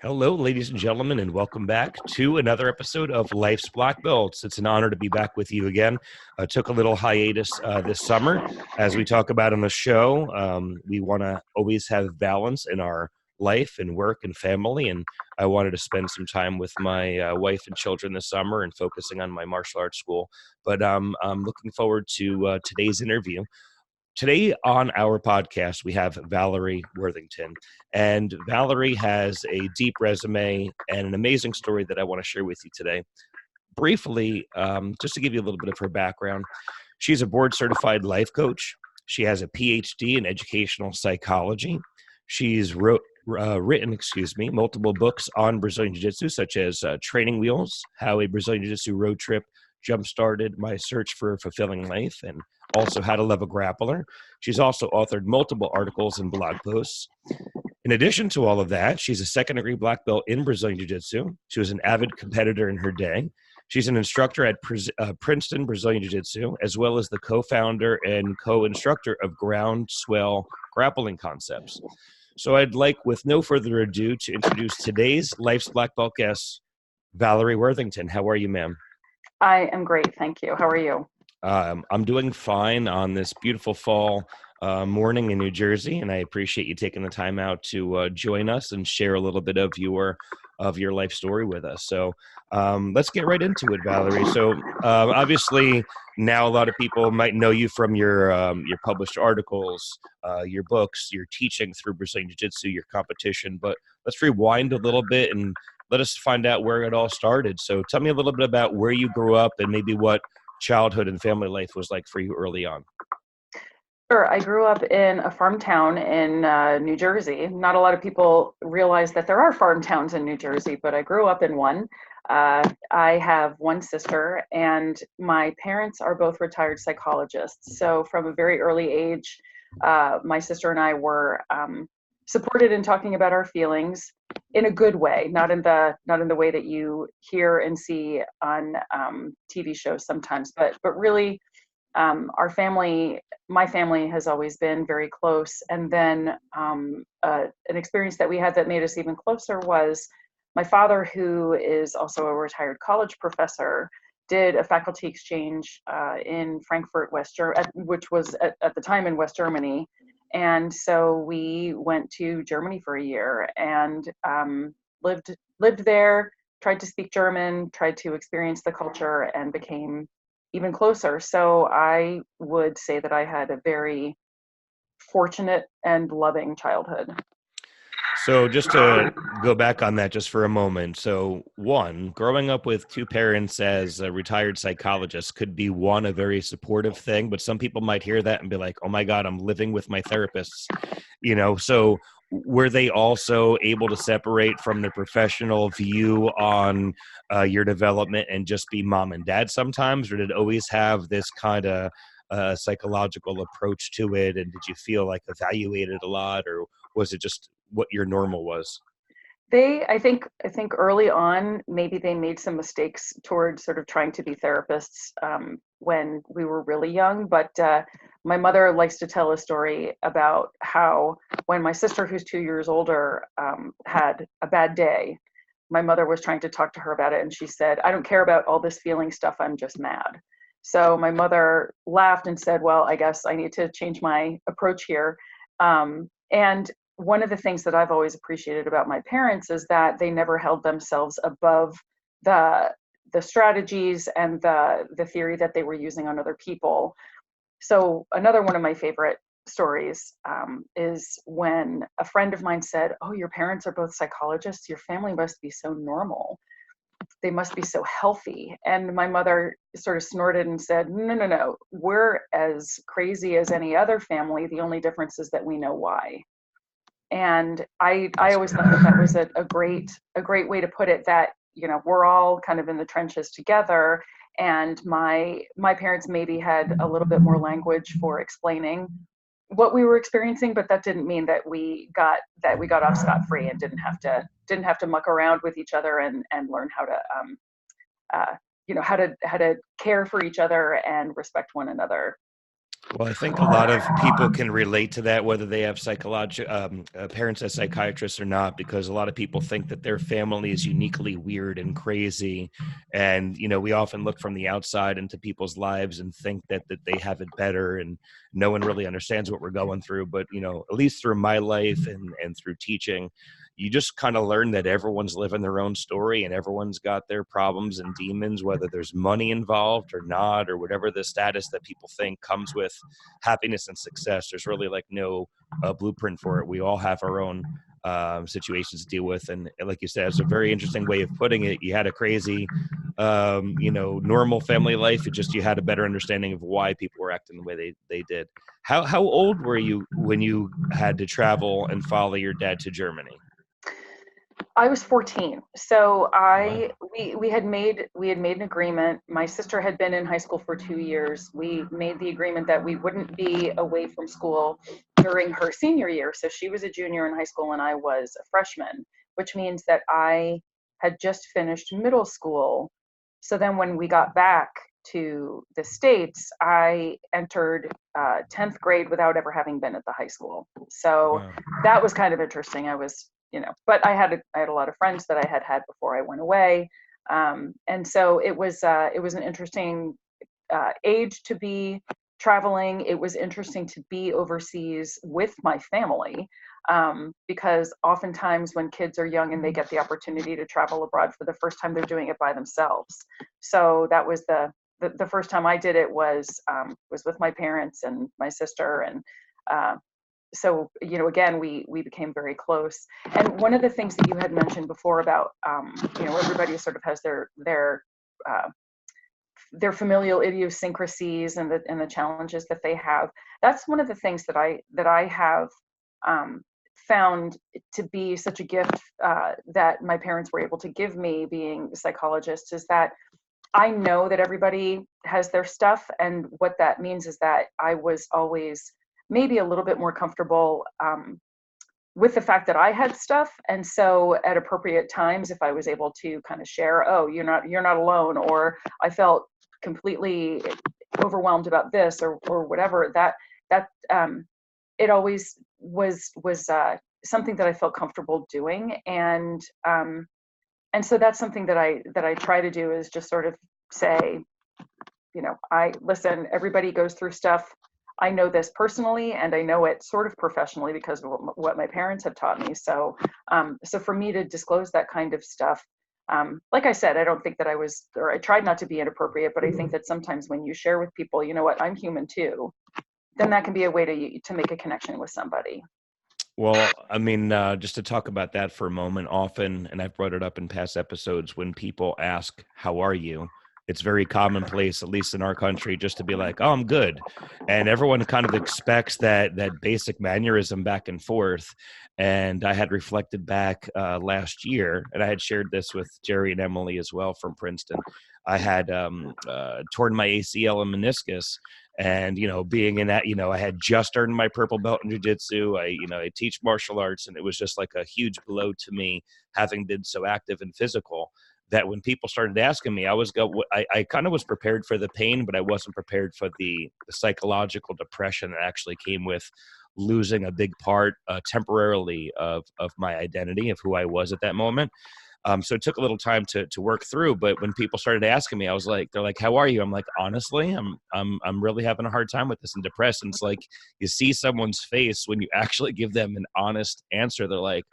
Hello, ladies and gentlemen, and welcome back to another episode of Life's Black Belts. It's an honor to be back with you again. I took a little hiatus this summer. As we talk about on the show, we want to always have balance in our life and work and family, and I wanted to spend some time with my wife and children this summer and focusing on my martial arts school. But I'm looking forward to today's interview. Today on our podcast, we have Valerie Worthington. And Valerie has a deep resume and an amazing story that I want to share with you today. Briefly, just to give you a little bit of her background, she's a board certified life coach. She has a PhD in educational psychology. She's written multiple books on Brazilian Jiu-Jitsu, such as Training Wheels, How a Brazilian Jiu-Jitsu Road Trip Jump-Started My Search for a Fulfilling Life, and also How to Love a Grappler. She's also authored multiple articles and blog posts. In addition to all of that, she's a second-degree black belt in Brazilian Jiu-Jitsu. She was an avid competitor in her day. She's an instructor at Princeton Brazilian Jiu-Jitsu, as well as the co-founder and co-instructor of Groundswell Grappling Concepts. So I'd like, with no further ado, to introduce today's Life's Black Belt guest, Valerie Worthington. How are you, ma'am? I am great, thank you. How are you? I'm doing fine on this beautiful fall morning in New Jersey, and I appreciate you taking the time out to join us and share a little bit of your life story with us. So let's get right into it, Valerie. So obviously now a lot of people might know you from your published articles, your books, your teaching through Brazilian Jiu-Jitsu, your competition. But let's rewind a little bit and let us find out where it all started. So tell me a little bit about where you grew up and maybe what childhood and family life was like for you early on. Sure. I grew up in a farm town in New Jersey. Not a lot of people realize that there are farm towns in New Jersey, but I grew up in one. I have one sister, and my parents are both retired psychologists. So from a very early age, my sister and I were supported in talking about our feelings in a good way, not in the way that you hear and see on TV shows sometimes, but really our family, my family has always been very close. And then an experience that we had that made us even closer was my father, who is also a retired college professor, did a faculty exchange in Frankfurt, which was at the time in West Germany. And so we went to Germany for a year and lived there, tried to speak German, tried to experience the culture, and became even closer. So I would say that I had a very fortunate and loving childhood. So just to go back on that just for a moment. So one, growing up with two parents as a retired psychologist could be a very supportive thing, but some people might hear that and be like, oh my God, I'm living with my therapists, so were they also able to separate from the professional view on your development and just be mom and dad sometimes, or did it always have this kind of psychological approach to it? And did you feel like evaluated a lot, or was it just what your normal was? I think early on, maybe they made some mistakes towards sort of trying to be therapists when we were really young. But my mother likes to tell a story about how when my sister, who's 2 years older, had a bad day, my mother was trying to talk to her about it. And she said, I don't care about all this feeling stuff. I'm just mad. So my mother laughed and said, well, I guess I need to change my approach here. And one of the things that I've always appreciated about my parents is that they never held themselves above the strategies and the theory that they were using on other people. So another one of my favorite stories is when a friend of mine said, oh, your parents are both psychologists. Your family must be so normal. They must be so healthy. And my mother sort of snorted and said, no. We're as crazy as any other family. The only difference is that we know why. And I always thought that was a great way to put it, that, we're all kind of in the trenches together. And my parents maybe had a little bit more language for explaining what we were experiencing, but that didn't mean that we got off scot-free and didn't have to muck around with each other and learn how to how to care for each other and respect one another. Well, I think a lot of people can relate to that, whether they have parents as psychiatrists or not, because a lot of people think that their family is uniquely weird and crazy. And, we often look from the outside into people's lives and think that they have it better and no one really understands what we're going through. But, at least through my life and through teaching, you just kind of learn that everyone's living their own story and everyone's got their problems and demons, whether there's money involved or not, or whatever the status that people think comes with happiness and success. There's really like no blueprint for it. We all have our own situations to deal with. And like you said, it's a very interesting way of putting it. You had a crazy, normal family life. You had a better understanding of why people were acting the way they did. How old were you when you had to travel and follow your dad to Germany? I was 14. So Wow. we had made an agreement. My sister had been in high school for 2 years. We made the agreement that we wouldn't be away from school during her senior year. So she was a junior in high school and I was a freshman, which means that I had just finished middle school. So then when we got back to the States, I entered 10th grade without ever having been at the high school. So Wow. that was kind of interesting. I was, but I had a lot of friends that I had had before I went away, and so it was an interesting age to be traveling. It was interesting to be overseas with my family, because oftentimes when kids are young and they get the opportunity to travel abroad for the first time, they're doing it by themselves. So that was the first time I did it was with my parents and my sister, and uh, so again we became very close. And one of the things that you had mentioned before about everybody sort of has uh, their familial idiosyncrasies and the challenges that they have. That's one of the things that I have found to be such a gift, that my parents were able to give me, being psychologists, is that I know that everybody has their stuff, and what that means is that I was always maybe a little bit more comfortable with the fact that I had stuff, and so at appropriate times, if I was able to kind of share, oh, you're not alone, or I felt completely overwhelmed about this, or whatever, that it always was something that I felt comfortable doing, and so that's something that I try to do, is just sort of say, I listen, everybody goes through stuff. I know this personally, and I know it sort of professionally because of what my parents have taught me. So for me to disclose that kind of stuff, like I said, I don't think that I tried not to be inappropriate, but I think that sometimes when you share with people, you know what, I'm human too, then that can be a way to make a connection with somebody. Well, I mean, just to talk about that for a moment, often, and I've brought it up in past episodes, when people ask, "How are you?" It's very commonplace, at least in our country, just to be like, "Oh, I'm good," and everyone kind of expects that basic mannerism back and forth. And I had reflected back last year, and I had shared this with Jerry and Emily as well from Princeton. I had torn my ACL and meniscus, and being in that, I had just earned my purple belt in jiu-jitsu. I teach martial arts, and it was just like a huge blow to me, having been so active and physical, that when people started asking me, I kind of was prepared for the pain, but I wasn't prepared for the psychological depression that actually came with losing a big part, temporarily, of my identity, of who I was at that moment. So it took a little time to work through. But when people started asking me, they're like, "How are you?" I'm like, honestly, I'm really having a hard time with this and depressed. And it's like, you see someone's face when you actually give them an honest answer. They're like,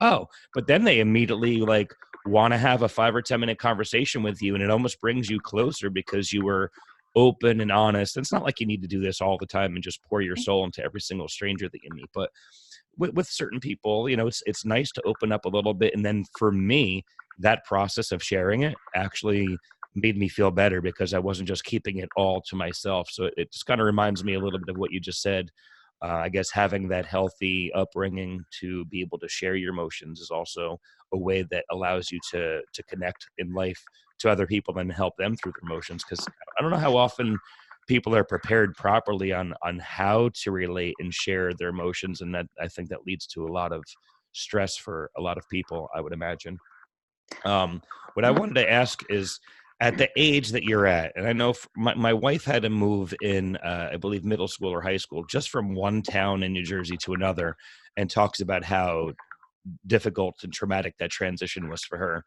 "Oh," but then they immediately like want to have a 5 or 10 minute conversation with you, and it almost brings you closer because you were open and honest. It's not like you need to do this all the time and just pour your soul into every single stranger that you meet, but with certain people, it's nice to open up a little bit. And then for me, that process of sharing it actually made me feel better because I wasn't just keeping it all to myself. So it just kind of reminds me a little bit of what you just said. I guess having that healthy upbringing to be able to share your emotions is also a way that allows you to connect in life to other people and help them through their emotions. Because I don't know how often people are prepared properly on how to relate and share their emotions, and that I think that leads to a lot of stress for a lot of people, I would imagine. What I wanted to ask is, at the age that you're at, and I know my wife had to move in, I believe, middle school or high school, just from one town in New Jersey to another, and talks about how difficult and traumatic that transition was for her.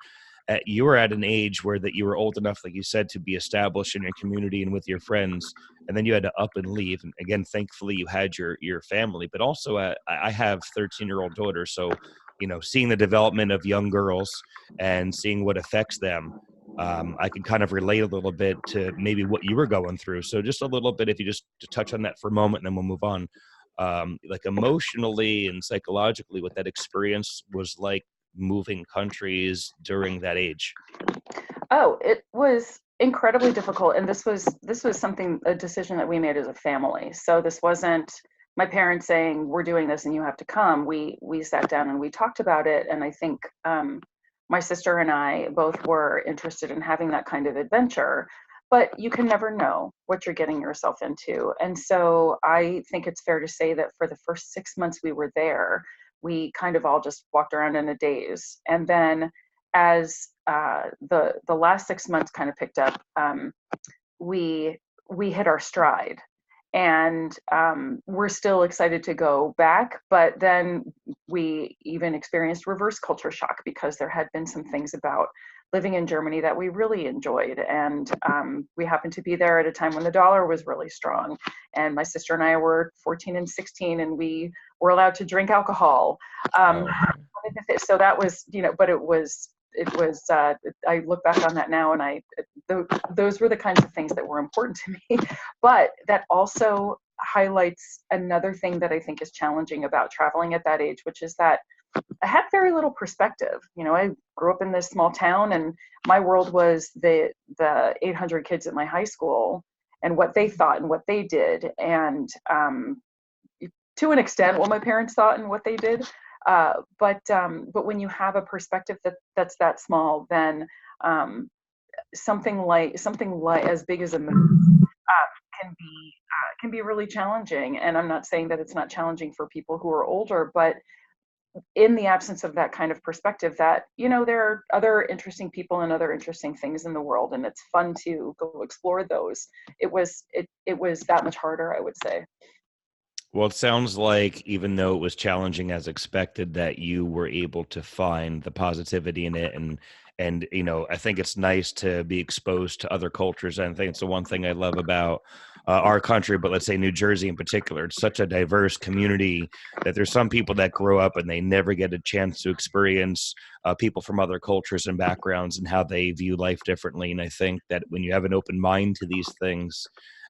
You were at an age where that you were old enough, like you said, to be established in your community and with your friends, and then you had to up and leave. And again, thankfully, you had your family, but also I have 13-year-old daughters, so seeing the development of young girls and seeing what affects them. I can kind of relate a little bit to maybe what you were going through. So just a little bit, if you just to touch on that for a moment, and then we'll move on. Like emotionally and psychologically, what that experience was like moving countries during that age. Oh, it was incredibly difficult, and this was a decision that we made as a family. So this wasn't my parents saying we're doing this and you have to come. We sat down and we talked about it, and I think my sister and I both were interested in having that kind of adventure, but you can never know what you're getting yourself into. And so I think it's fair to say that for the first 6 months we were there, we kind of all just walked around in a daze. And then as the last 6 months kind of picked up, we hit our stride. And we're still excited to go back, but then we even experienced reverse culture shock because there had been some things about living in Germany that we really enjoyed. And we happened to be there at a time when the dollar was really strong. And my sister and I were 14 and 16, and we were allowed to drink alcohol. So that was, but it was, I look back on that now, and those were the kinds of things that were important to me. But that also highlights another thing that I think is challenging about traveling at that age, which is that I had very little perspective. I grew up in this small town, and my world was the 800 kids at my high school and what they thought and what they did. And to an extent, what my parents thought and what they did. But when you have a perspective that's that small, then something like as big as a move can be really challenging. And I'm not saying that it's not challenging for people who are older, but in the absence of that kind of perspective, that there are other interesting people and other interesting things in the world, and it's fun to go explore those. It was that much harder, I would say. Well, it sounds like even though it was challenging as expected, that you were able to find the positivity in it. And I think it's nice to be exposed to other cultures. And I think it's the one thing I love about our country, but let's say New Jersey in particular. It's such a diverse community that there's some people that grow up and they never get a chance to experience people from other cultures and backgrounds and how they view life differently. And I think that when you have an open mind to these things,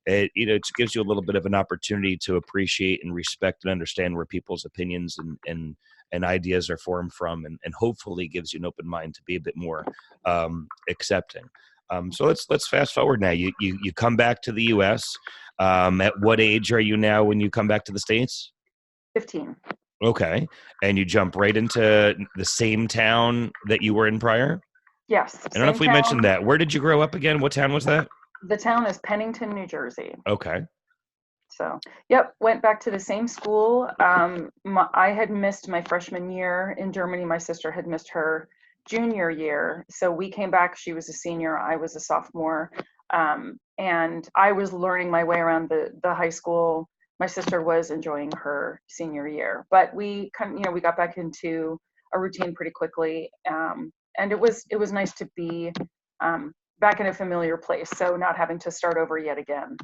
it gives you a little bit of an opportunity to appreciate and respect and understand where people's opinions and ideas are formed from, and hopefully gives you an open mind to be a bit more accepting. So let's fast forward now. You come back to the U.S. At what age are you now when you come back to the States? 15. Okay, and you jump right into the same town that you were in prior? Yes. I don't know if we mentioned that. Where did you grow up again? What town was that? The town is Pennington, New Jersey. Okay. So, yep, went back to the same school. I had missed my freshman year in Germany. My sister had missed her junior year. So we came back. She was a senior. I was a sophomore. And I was learning my way around the high school. My sister was enjoying her senior year. But we we got back into a routine pretty quickly. And it was nice to be back in a familiar place, so not having to start over yet again.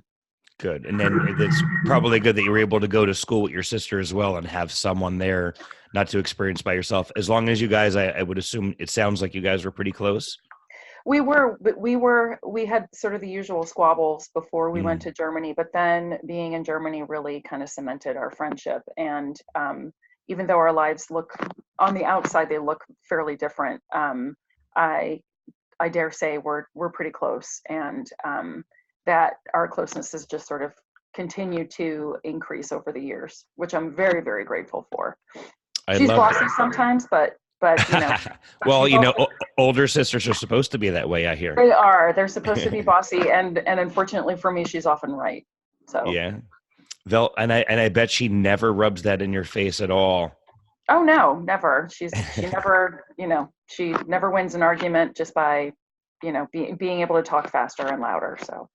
Good. And then it's probably good that you were able to go to school with your sister as well and have someone there, not to experience by yourself. As long as you guys, I would assume, it sounds like you guys were pretty close. We had sort of the usual squabbles before we went to Germany, but then being in Germany really kind of cemented our friendship. And even though our lives look, on the outside, they look fairly different, I dare say we're pretty close, and that our closeness has just sort of continued to increase over the years, which I'm very, very grateful for. She's bossy sometimes, but well, older sisters are supposed to be that way, I hear. They're supposed to be bossy, and unfortunately for me, she's often right. So yeah. And I bet she never rubs that in your face at all. Oh no, never. She never, she never wins an argument just by being able to talk faster and louder. So.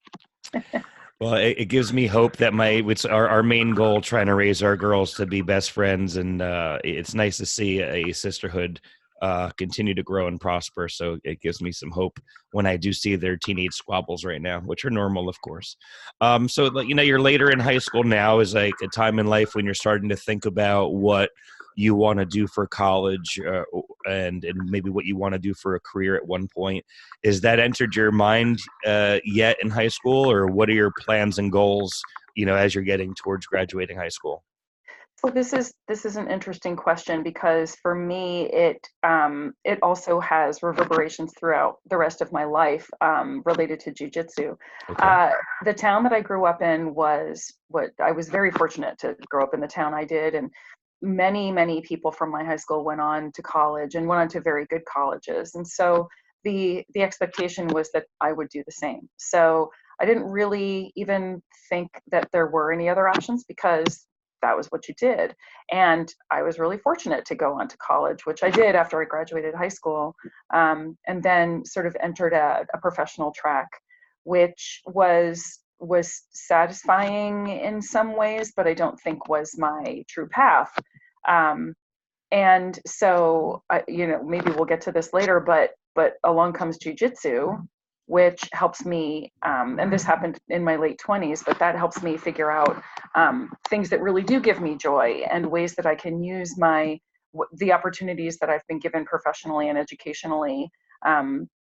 Well, it gives me hope that it's our main goal, trying to raise our girls to be best friends, and it's nice to see a sisterhood continue to grow and prosper. So it gives me some hope when I do see their teenage squabbles right now, which are normal, of course. So you're later in high school now, is like a time in life when you're starting to think about what you want to do for college, and maybe what you want to do for a career at one point. Is that entered your mind yet in high school, or what are your plans and goals, as you're getting towards graduating high school? So this is an interesting question, because for me it also has reverberations throughout the rest of my life, related to jiu-jitsu. Okay. The town that I grew up in was what I was very fortunate to grow up in the town I did, and many people from my high school went on to college and went on to very good colleges, and so the expectation was that I would do the same. So I didn't really even think that there were any other options, because that was what you did. And I was really fortunate to go on to college, which I did after I graduated high school, and then sort of entered a professional track, which was satisfying in some ways, but I don't think was my true path. Um, and so, maybe we'll get to this later, but along comes jujitsu, which helps me, and this happened in my late 20s, but that helps me figure out things that really do give me joy, and ways that I can use the opportunities that I've been given professionally and educationally,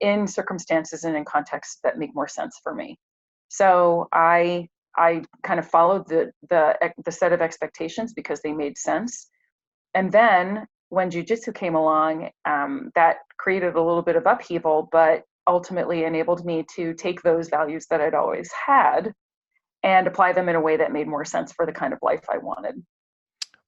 in circumstances and in contexts that make more sense for me. So I kind of followed the set of expectations because they made sense. And then when jujitsu came along, that created a little bit of upheaval, but ultimately enabled me to take those values that I'd always had and apply them in a way that made more sense for the kind of life I wanted.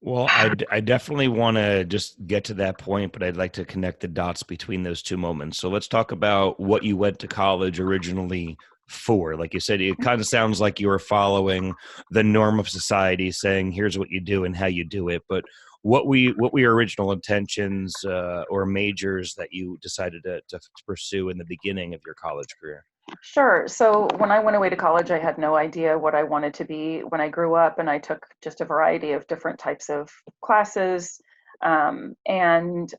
Well, I definitely want to just get to that point, but I'd like to connect the dots between those two moments. So let's talk about what you went to college originally for. Like you said, it kind of sounds like you were following the norm of society, saying, here's what you do and how you do it. But what were your original intentions, or majors that you decided to pursue in the beginning of your college career? Sure. So when I went away to college, I had no idea what I wanted to be when I grew up, and I took just a variety of different types of classes, and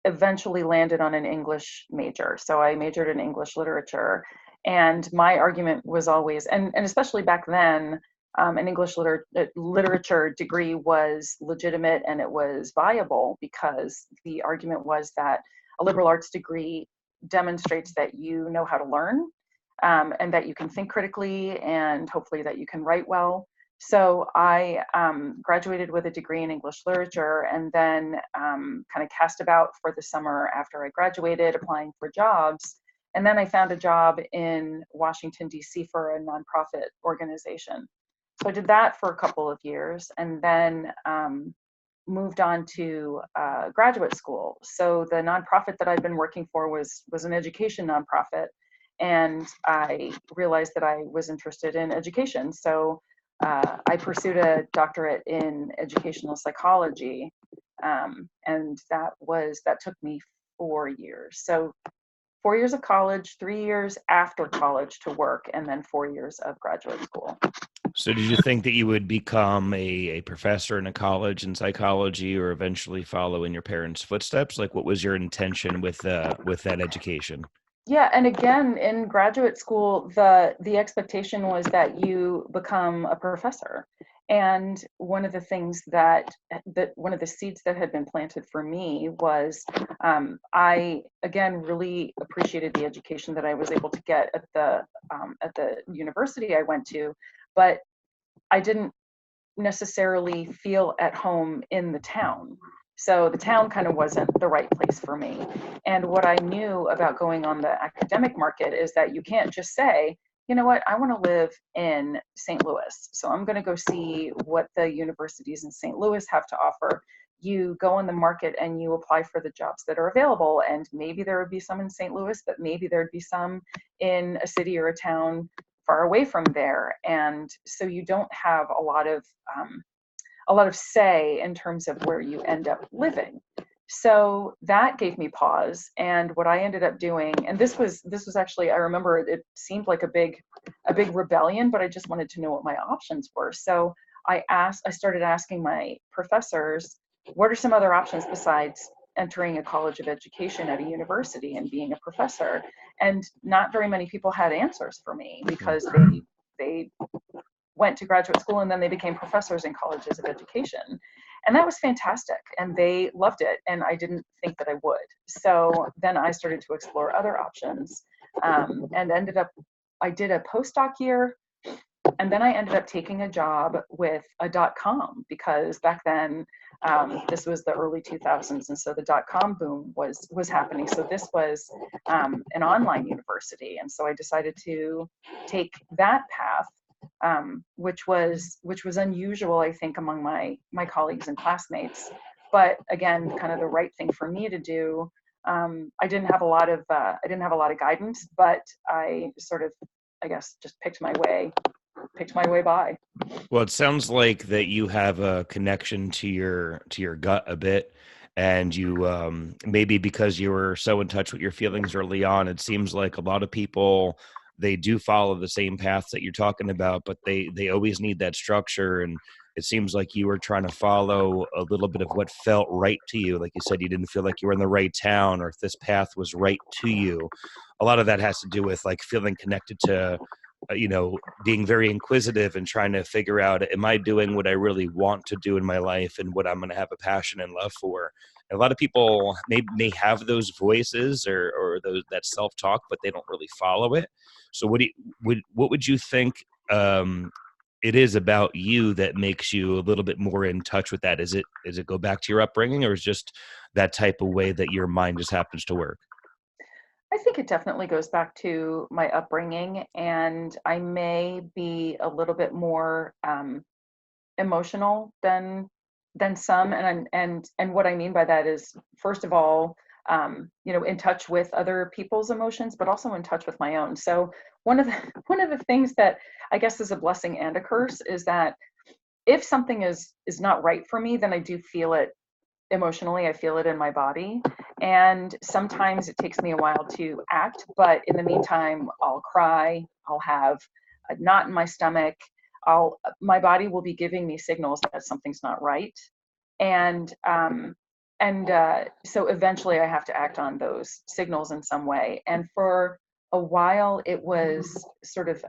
eventually landed on an English major. So I majored in English literature, and my argument was always, and especially back then, an literature degree was legitimate and it was viable, because the argument was that a liberal arts degree demonstrates that you know how to learn, and that you can think critically, and hopefully that you can write well. So I graduated with a degree in English literature, and then kind of cast about for the summer after I graduated, applying for jobs. And then I found a job in Washington, D.C. for a nonprofit organization. So I did that for a couple of years, and then moved on to graduate school. So the nonprofit that I'd been working for was an education nonprofit, and I realized that I was interested in education. So I pursued a doctorate in educational psychology, and that took me 4 years. So 4 years of college, 3 years after college to work, and then 4 years of graduate school. So did you think that you would become a professor in a college in psychology, or eventually follow in your parents' footsteps? Like, what was your intention with that education? Yeah, and again, in graduate school, the expectation was that you become a professor. And one of the things that one of the seeds that had been planted for me was, I again really appreciated the education that I was able to get at the university I went to, but I didn't necessarily feel at home in the town. So the town kind of wasn't the right place for me. And what I knew about going on the academic market is that you can't just say, you know what, I want to live in St. Louis, so I'm going to go see what the universities in St. Louis have to offer. You go on the market and you apply for the jobs that are available, and maybe there would be some in St. Louis, but maybe there'd be some in a city or a town far away from there. And so you don't have a lot of say in terms of where you end up living. So that gave me pause. And what I ended up doing, and this was actually, I remember it seemed like a big rebellion, but I just wanted to know what my options were. So I started asking my professors, what are some other options besides entering a college of education at a university and being a professor? And not very many people had answers for me because they went to graduate school and then they became professors in colleges of education. And that was fantastic. And they loved it. And I didn't think that I would. So then I started to explore other options, and I did a postdoc year. And then I ended up taking a job with a .com because back then, this was the early 2000s. And so the .com boom was happening. So this was an online university. And so I decided to take that path, which was unusual, I think, among my colleagues and classmates. But again, kind of the right thing for me to do. I didn't have a lot of guidance, but I sort of, I guess, just picked my way by. Well, it sounds like that you have a connection to your gut a bit, and you maybe because you were so in touch with your feelings early on, it seems like a lot of people, they do follow the same paths that you're talking about, but they always need that structure. And it seems like you were trying to follow a little bit of what felt right to you. Like you said, you didn't feel like you were in the right town, or if this path was right to you. A lot of that has to do with like feeling connected to being very inquisitive and trying to figure out, am I doing what I really want to do in my life and what I'm going to have a passion and love for? And a lot of people may have those voices or that self-talk, but they don't really follow it. So what would you think it is about you that makes you a little bit more in touch with that? Is it go back to your upbringing, or is just that type of way that your mind just happens to work? I think it definitely goes back to my upbringing, and I may be a little bit more emotional than some. And what I mean by that is, first of all, in touch with other people's emotions, but also in touch with my own. So one of the one of the things that I guess is a blessing and a curse is that if something is not right for me, then I do feel it emotionally. I feel it in my body. And sometimes it takes me a while to act, but in the meantime, I'll cry, I'll have a knot in my stomach, my body will be giving me signals that something's not right. And so eventually I have to act on those signals in some way. And for a while it was sort of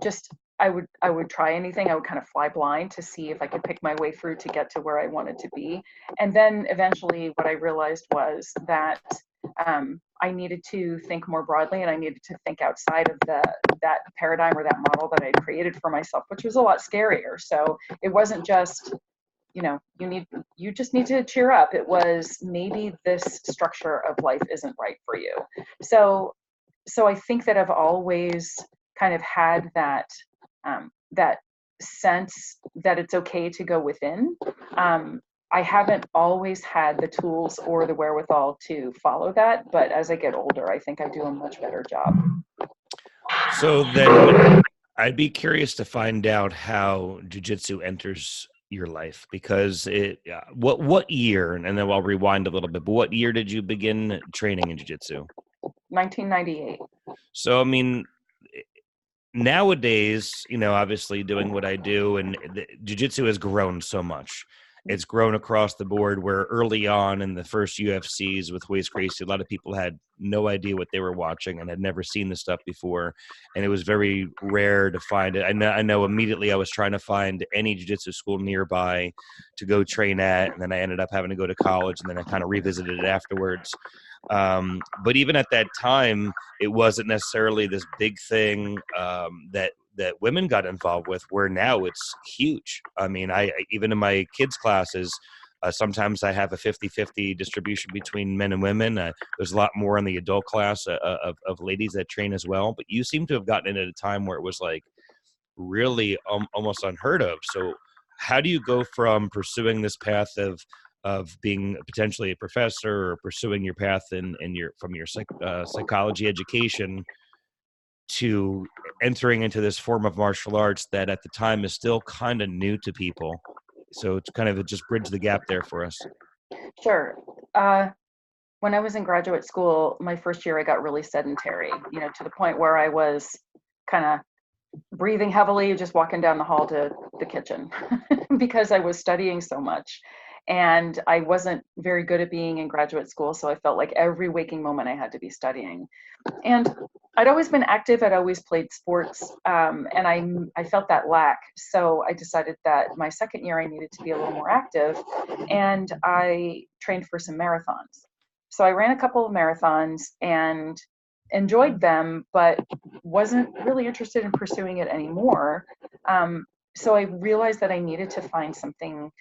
just I would try anything. I would kind of fly blind to see if I could pick my way through to get to where I wanted to be. And then eventually what I realized was that I needed to think more broadly, and I needed to think outside of that paradigm or that model that I had created for myself, which was a lot scarier. So it wasn't just, you just need to cheer up. It was, maybe this structure of life isn't right for you. So I think that I've always kind of had that sense that it's okay to go within. I haven't always had the tools or the wherewithal to follow that, but as I get older, I think I do a much better job. So then I'd be curious to find out how jiu-jitsu enters your life, because what year, and then I'll rewind a little bit, but what year did you begin training in jiu-jitsu? 1998. So, I mean, nowadays, obviously doing what I do, and jiu-jitsu has grown so much. It's grown across the board, where early on in the first UFCs with Royce Gracie, a lot of people had no idea what they were watching and had never seen this stuff before. And it was very rare to find it. I know immediately I was trying to find any jiu-jitsu school nearby to go train at. And then I ended up having to go to college, and then I kind of revisited it afterwards. But even at that time, it wasn't necessarily this big thing that women got involved with, where now it's huge. I mean, I even in my kids' classes, sometimes I have a 50-50 distribution between men and women. There's a lot more in the adult class of ladies that train as well. But you seem to have gotten in at a time where it was like really almost unheard of. So how do you go from pursuing this path of being potentially a professor, or pursuing your path in your psychology education, to entering into this form of martial arts that at the time is still kind of new to people? So it's kind of just bridge the gap there for us. Sure. When I was in graduate school, my first year, I got really sedentary, to the point where I was kind of breathing heavily, just walking down the hall to the kitchen because I was studying so much. And I wasn't very good at being in graduate school. So I felt like every waking moment I had to be studying. And I'd always been active. I'd always played sports. And I felt that lack. So I decided that my second year I needed to be a little more active. And I trained for some marathons. So I ran a couple of marathons and enjoyed them, but wasn't really interested in pursuing it anymore. So I realized that I needed to find something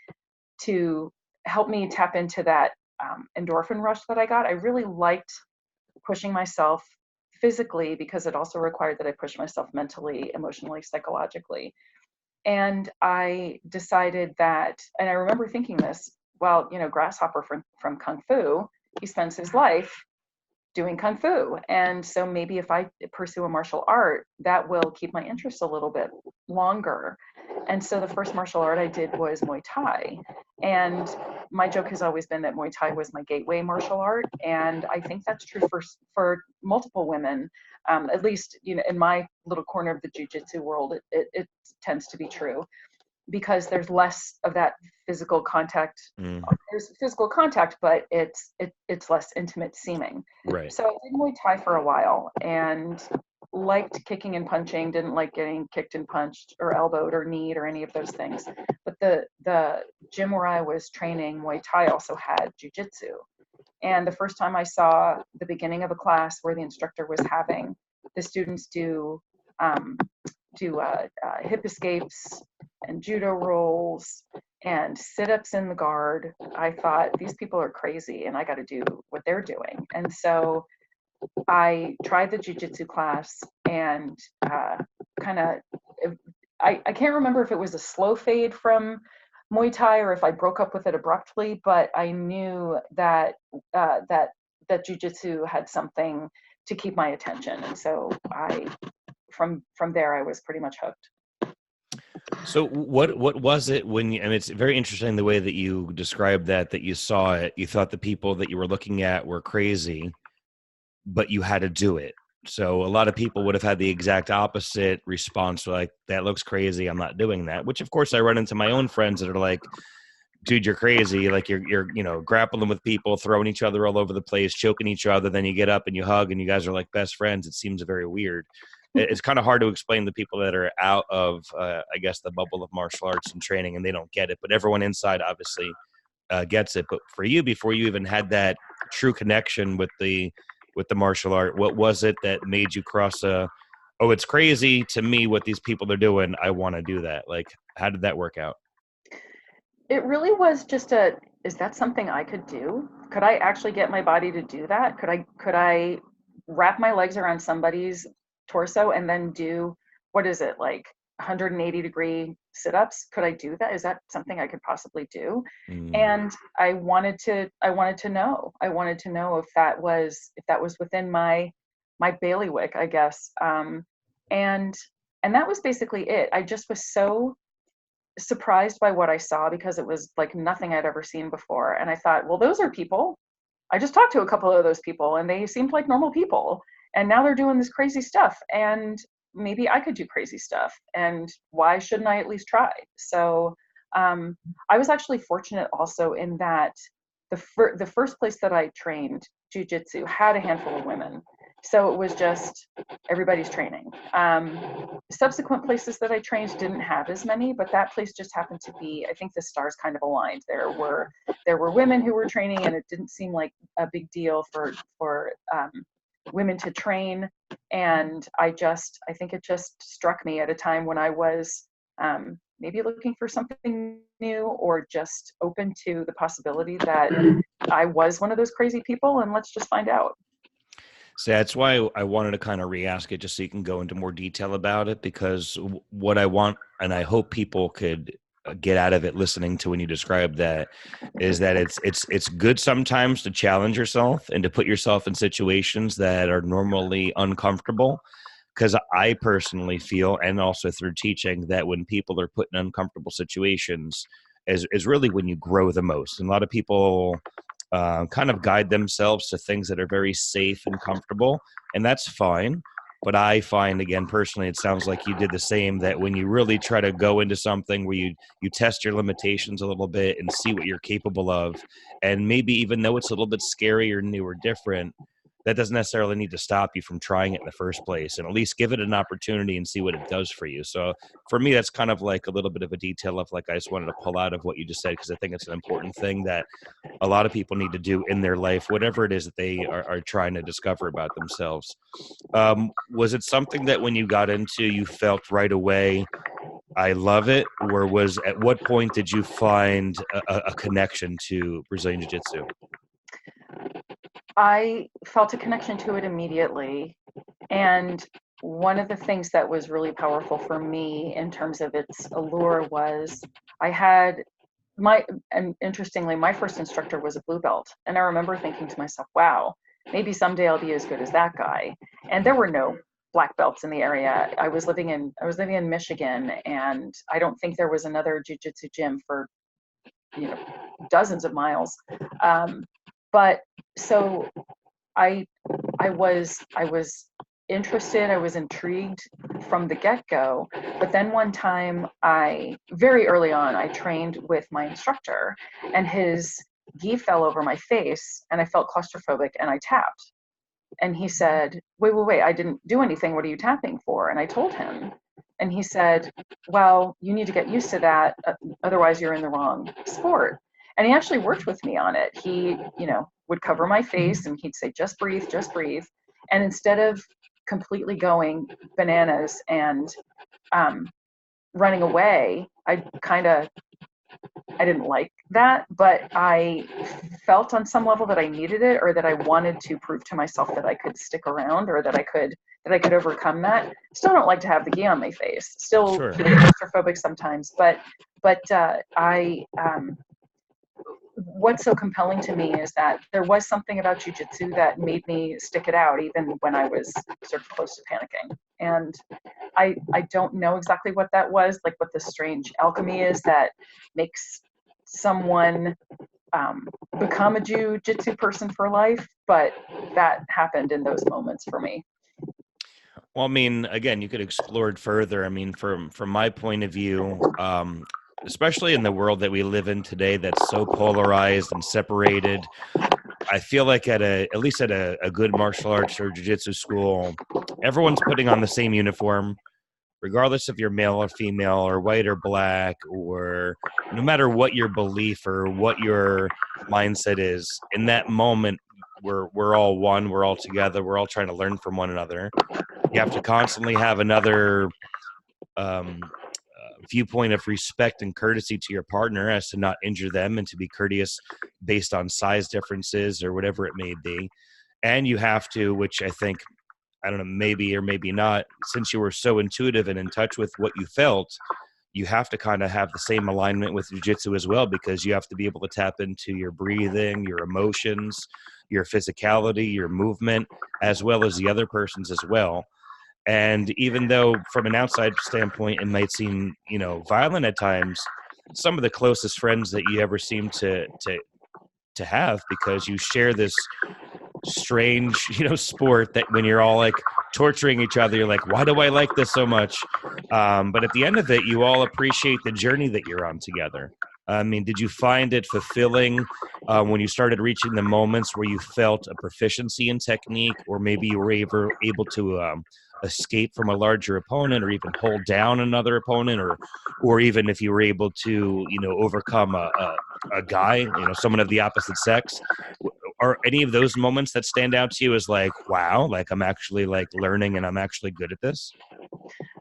to help me tap into that endorphin rush that I got. I really liked pushing myself physically because it also required that I push myself mentally, emotionally, psychologically. And I decided that, and I remember thinking this, well, Grasshopper from Kung Fu, he spends his life doing Kung Fu. And so maybe if I pursue a martial art, that will keep my interest a little bit longer. And so the first martial art I did was Muay Thai. And my joke has always been that Muay Thai was my gateway martial art. And I think that's true for multiple women, at least, in my little corner of the Jiu-Jitsu world, it tends to be true, because there's less of that physical contact. There's physical contact, but it's less intimate seeming. Right. So I did Muay Thai for a while and liked kicking and punching, didn't like getting kicked and punched or elbowed or kneed or any of those things. But the gym where I was training Muay Thai also had Jiu-Jitsu. And the first time I saw the beginning of a class where the instructor was having the students do hip escapes and judo rolls and sit-ups in the guard, I thought, these people are crazy and I got to do what they're doing. And so I tried the jiu-jitsu class and I can't remember if it was a slow fade from Muay Thai or if I broke up with it abruptly, but I knew that that jiu-jitsu had something to keep my attention. And so from there, I was pretty much hooked. So what was it when you, and it's very interesting the way that you described that you saw it, you thought the people that you were looking at were crazy, but you had to do it. So a lot of people would have had the exact opposite response, like, that looks crazy, I'm not doing that, which of course I run into my own friends that are like, dude, you're crazy. Like you're grappling with people, throwing each other all over the place, choking each other. Then you get up and you hug and you guys are like best friends. It seems very weird. It's kind of hard to explain to people that are out of, I guess, the bubble of martial arts and training, and they don't get it. But everyone inside obviously gets it. But for you, before you even had that true connection with the martial art, what was it that made you cross oh, it's crazy to me what these people are doing, I want to do that? Like, how did that work out? It really was just is that something I could do? Could I actually get my body to do that? Could I wrap my legs around somebody's torso and then do, what is it, like 180-degree sit-ups? Could I do that? Is that something I could possibly do? And I wanted to know. I wanted to know if that was within my bailiwick, I guess. And that was basically it. I just was so surprised by what I saw because it was like nothing I'd ever seen before. And I thought, well, those are people. I just talked to a couple of those people and they seemed like normal people. And now they're doing this crazy stuff. And maybe I could do crazy stuff. And why shouldn't I at least try? So I was actually fortunate also in that the first place that I trained jiu-jitsu had a handful of women. So it was just everybody's training. Subsequent places that I trained didn't have as many, but that place just happened to be, I think the stars kind of aligned. There were women who were training, and it didn't seem like a big deal for women to train. And I think it just struck me at a time when I was maybe looking for something new or just open to the possibility that I was one of those crazy people, and let's just find out. So that's why I wanted to kind of re-ask it, just so you can go into more detail about it, because what I want, and I hope people could get out of it listening to when you describe that, is that it's good sometimes to challenge yourself and to put yourself in situations that are normally uncomfortable. Because I personally feel, and also through teaching, that when people are put in uncomfortable situations, is really when you grow the most. And a lot of people kind of guide themselves to things that are very safe and comfortable, and that's fine. But I find, again, personally, it sounds like you did the same, that when you really try to go into something where you test your limitations a little bit and see what you're capable of, and maybe even though it's a little bit scary or new or different, that doesn't necessarily need to stop you from trying it in the first place, and at least give it an opportunity and see what it does for you. So for me, that's kind of like a little bit of a detail of, like, I just wanted to pull out of what you just said, because I think it's an important thing that a lot of people need to do in their life, whatever it is that they are trying to discover about themselves. Was it something that when you got into, you felt right away, I love it? Or at what point did you find a connection to Brazilian Jiu-Jitsu? I felt a connection to it immediately. And one of the things that was really powerful for me in terms of its allure was and interestingly, my first instructor was a blue belt. And I remember thinking to myself, wow, maybe someday I'll be as good as that guy. And there were no black belts in the area. I was living in Michigan, and I don't think there was another jiu-jitsu gym for, dozens of miles. But so I was interested, I was intrigued from the get-go. But then one time, very early on, I trained with my instructor, and his gi fell over my face, and I felt claustrophobic, and I tapped. And he said, wait, I didn't do anything. What are you tapping for? And I told him. And he said, well, you need to get used to that. Otherwise, you're in the wrong sport. And he actually worked with me on it. He, would cover my face, and he'd say, just breathe, just breathe. And instead of completely going bananas and running away, I didn't like that, but I felt on some level that I needed it, or that I wanted to prove to myself that I could stick around, or that I could overcome that. Still don't like to have the gi on my face. Still Sure. claustrophobic sometimes, but what's so compelling to me is that there was something about jiu-jitsu that made me stick it out, even when I was sort of close to panicking. And I don't know exactly what that was, like what the strange alchemy is that makes someone become a jiu-jitsu person for life, but that happened in those moments for me. Well, I mean, again, you could explore it further. I mean, from my point of view, especially in the world that we live in today, that's so polarized and separated, I feel like at least at a good martial arts or jiu-jitsu school, everyone's putting on the same uniform, regardless if you're male or female or white or black, or no matter what your belief or what your mindset is. In that moment, we're all one, we're all together, we're all trying to learn from one another. You have to constantly have another viewpoint of respect and courtesy to your partner, as to not injure them, and to be courteous based on size differences or whatever it may be. And you have to, which I think, I don't know, maybe or maybe not, since you were so intuitive and in touch with what you felt, you have to kind of have the same alignment with jiu-jitsu as well, because you have to be able to tap into your breathing, your emotions, your physicality, your movement, as well as the other person's as well. And even though from an outside standpoint, it might seem, violent at times, some of the closest friends that you ever seem to have, because you share this strange, sport that when you're all like torturing each other, you're like, why do I like this so much? But at the end of it, you all appreciate the journey that you're on together. I mean, did you find it fulfilling when you started reaching the moments where you felt a proficiency in technique, or maybe you were able to escape from a larger opponent, or even hold down another opponent, or even if you were able to, overcome a guy, someone of the opposite sex? Are any of those moments that stand out to you as like, wow, like I'm actually like learning and I'm actually good at this?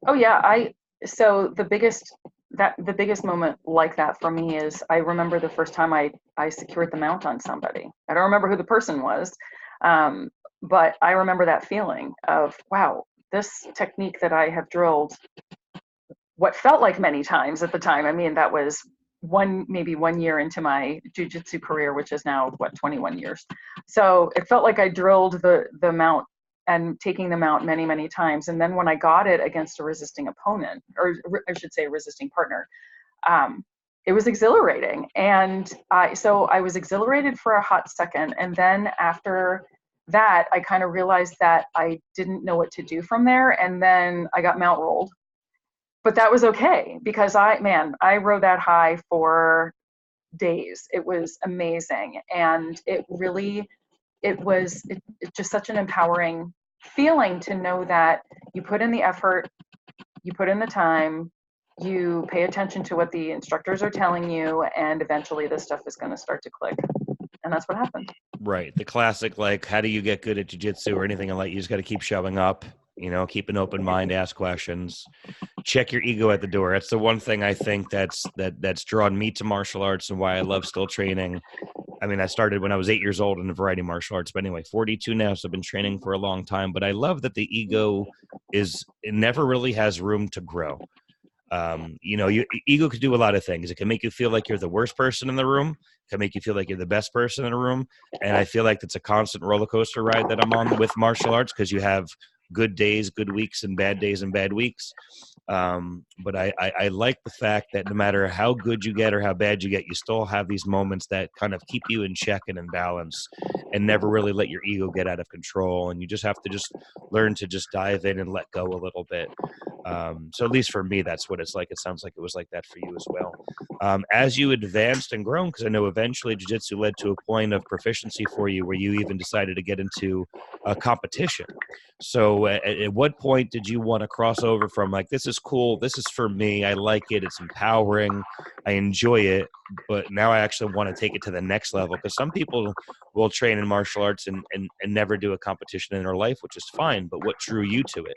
Oh yeah, so the biggest moment like that for me is, I remember the first time I secured the mount on somebody. I don't remember who the person was, but I remember that feeling of, wow, this technique that I have drilled what felt like many times at the time. I mean, that was maybe 1 year into my jiu-jitsu career, which is now 21 years. So it felt like I drilled the mount and taking them out many, many times. And then when I got it against a resisting opponent, or I should say a resisting partner, it was exhilarating. And so I was exhilarated for a hot second. And then after that, I kind of realized that I didn't know what to do from there. And then I got mount rolled. But that was okay because I rode that high for days. It was amazing. And it's just such an empowering feeling to know that you put in the effort, you put in the time, you pay attention to what the instructors are telling you, and eventually this stuff is going to start to click. And that's what happened. Right. The classic, like, how do you get good at jiu-jitsu or anything like, you just got to keep showing up, keep an open mind, ask questions, check your ego at the door. That's the one thing I think that's drawn me to martial arts and why I love still training. I mean, I started when I was 8 years old in a variety of martial arts, but anyway, 42 now, so I've been training for a long time. But I love that the ego it never really has room to grow. Ego could do a lot of things. It can make you feel like you're the worst person in the room. It can make you feel like you're the best person in the room. And I feel like it's a constant roller coaster ride that I'm on with martial arts, because you have good days, good weeks, and bad days and bad weeks. But I like the fact that no matter how good you get or how bad you get, you still have these moments that kind of keep you in check and in balance, and never really let your ego get out of control. And you just have to just learn to just dive in and let go a little bit. So at least for me, that's what it's like. It sounds like it was like that for you as well. As you advanced and grown, because I know eventually jiu-jitsu led to a point of proficiency for you where you even decided to get into a competition. So at what point did you want to cross over from like, this is cool, this is for me, I like it, it's empowering, I enjoy it, but now I actually want to take it to the next level? Because some people will train in martial arts and never do a competition in their life, which is fine, but what drew you to it?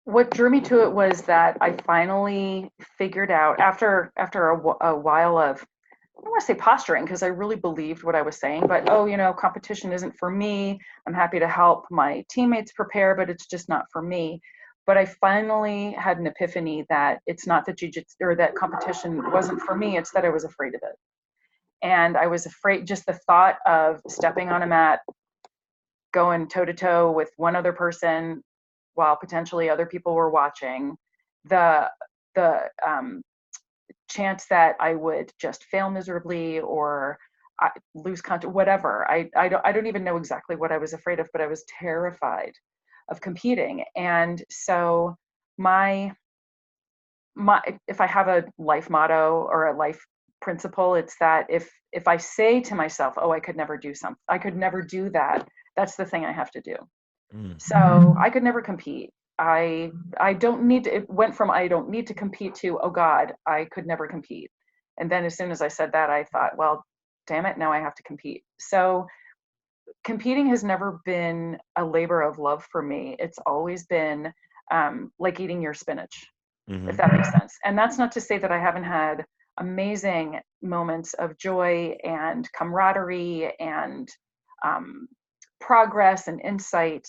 What drew me to it was that I finally figured out after a while of, I don't want to say posturing, because I really believed what I was saying, but competition isn't for me. I'm happy to help my teammates prepare, but it's just not for me. But I finally had an epiphany that it's not that jiu-jitsu or that competition wasn't for me, it's that I was afraid of it. And I was afraid, just the thought of stepping on a mat, going toe to toe with one other person while potentially other people were watching, the chance that I would just fail miserably or lose contact, whatever. I don't even know exactly what I was afraid of, but I was terrified of competing. And so my if I have a life motto or a life principle, it's that if I say to myself, oh, I could never do something, I could never do that, that's the thing I have to do. So I could never compete. I don't need to, it went from I don't need to compete to, oh God, I could never compete. And then as soon as I said that, I thought, well, damn it, now I have to compete. So competing has never been a labor of love for me. It's always been like eating your spinach, if that makes sense. And that's not to say that I haven't had amazing moments of joy and camaraderie and progress and insight,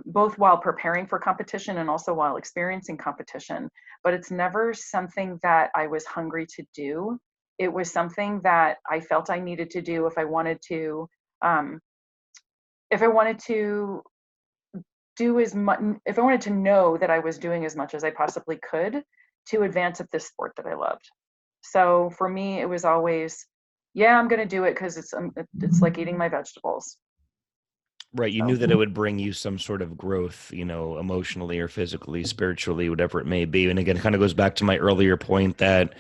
both while preparing for competition and also while experiencing competition. But it's never something that I was hungry to do. It was something that I felt I needed to do if I wanted to do as much, if I wanted to know that I was doing as much as I possibly could to advance at this sport that I loved. So for me, it was always, yeah, I'm going to do it because it's like eating my vegetables. Right. You knew that it would bring you some sort of growth, emotionally or physically, spiritually, whatever it may be. And again, it kind of goes back to my earlier point that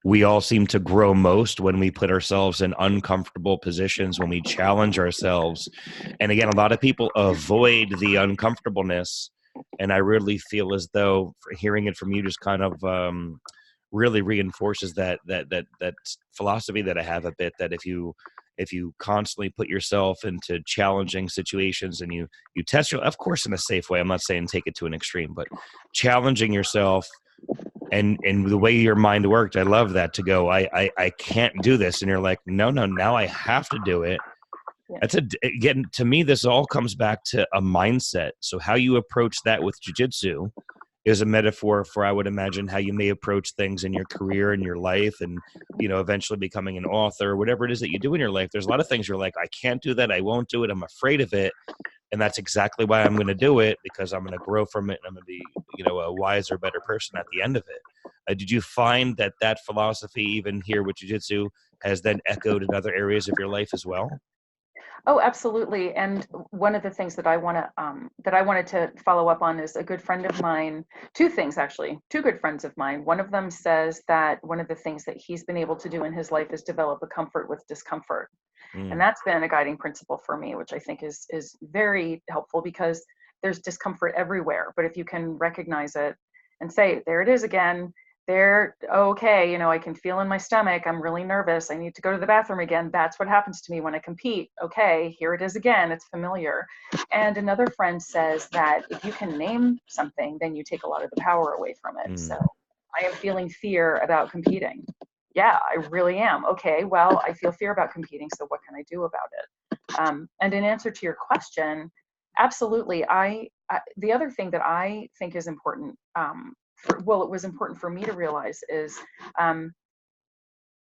we all seem to grow most when we put ourselves in uncomfortable positions, when we challenge ourselves. And again, a lot of people avoid the uncomfortableness. And I really feel as though hearing it from you just kind of really reinforces that philosophy that I have a bit, that if you constantly put yourself into challenging situations and you test your, of course, in a safe way, I'm not saying take it to an extreme, but challenging yourself and the way your mind worked, I love that, to go, I can't do this. And you're like, no, now I have to do it. That's again, to me, this all comes back to a mindset. So how you approach that with jiu-jitsu is a metaphor for, I would imagine, how you may approach things in your career and your life, and eventually becoming an author, whatever it is that you do in your life. There's a lot of things you're like, I can't do that, I won't do it, I'm afraid of it, and that's exactly why I'm going to do it, because I'm going to grow from it, and I'm going to be a wiser, better person at the end of it. Did you find that that philosophy, even here with jiu-jitsu, has then echoed in other areas of your life as well? Oh, absolutely. And one of the things that I wanted to follow up on is a good friend of mine. Two things actually. Two good friends of mine. One of them says that one of the things that he's been able to do in his life is develop a comfort with discomfort, and Mm, that's been a guiding principle for me, which I think is very helpful because there's discomfort everywhere. But if you can recognize it and say, there it is again, there, okay, I can feel in my stomach, I'm really nervous, I need to go to the bathroom again. That's what happens to me when I compete. Okay, here it is again, it's familiar. And another friend says that if you can name something, then you take a lot of the power away from it. So mm. I am feeling fear about competing. Yeah, I really am. Okay, well, I feel fear about competing, so what can I do about it? And in answer to your question, absolutely. The other thing that I think is important, well, it was important for me to realize is um,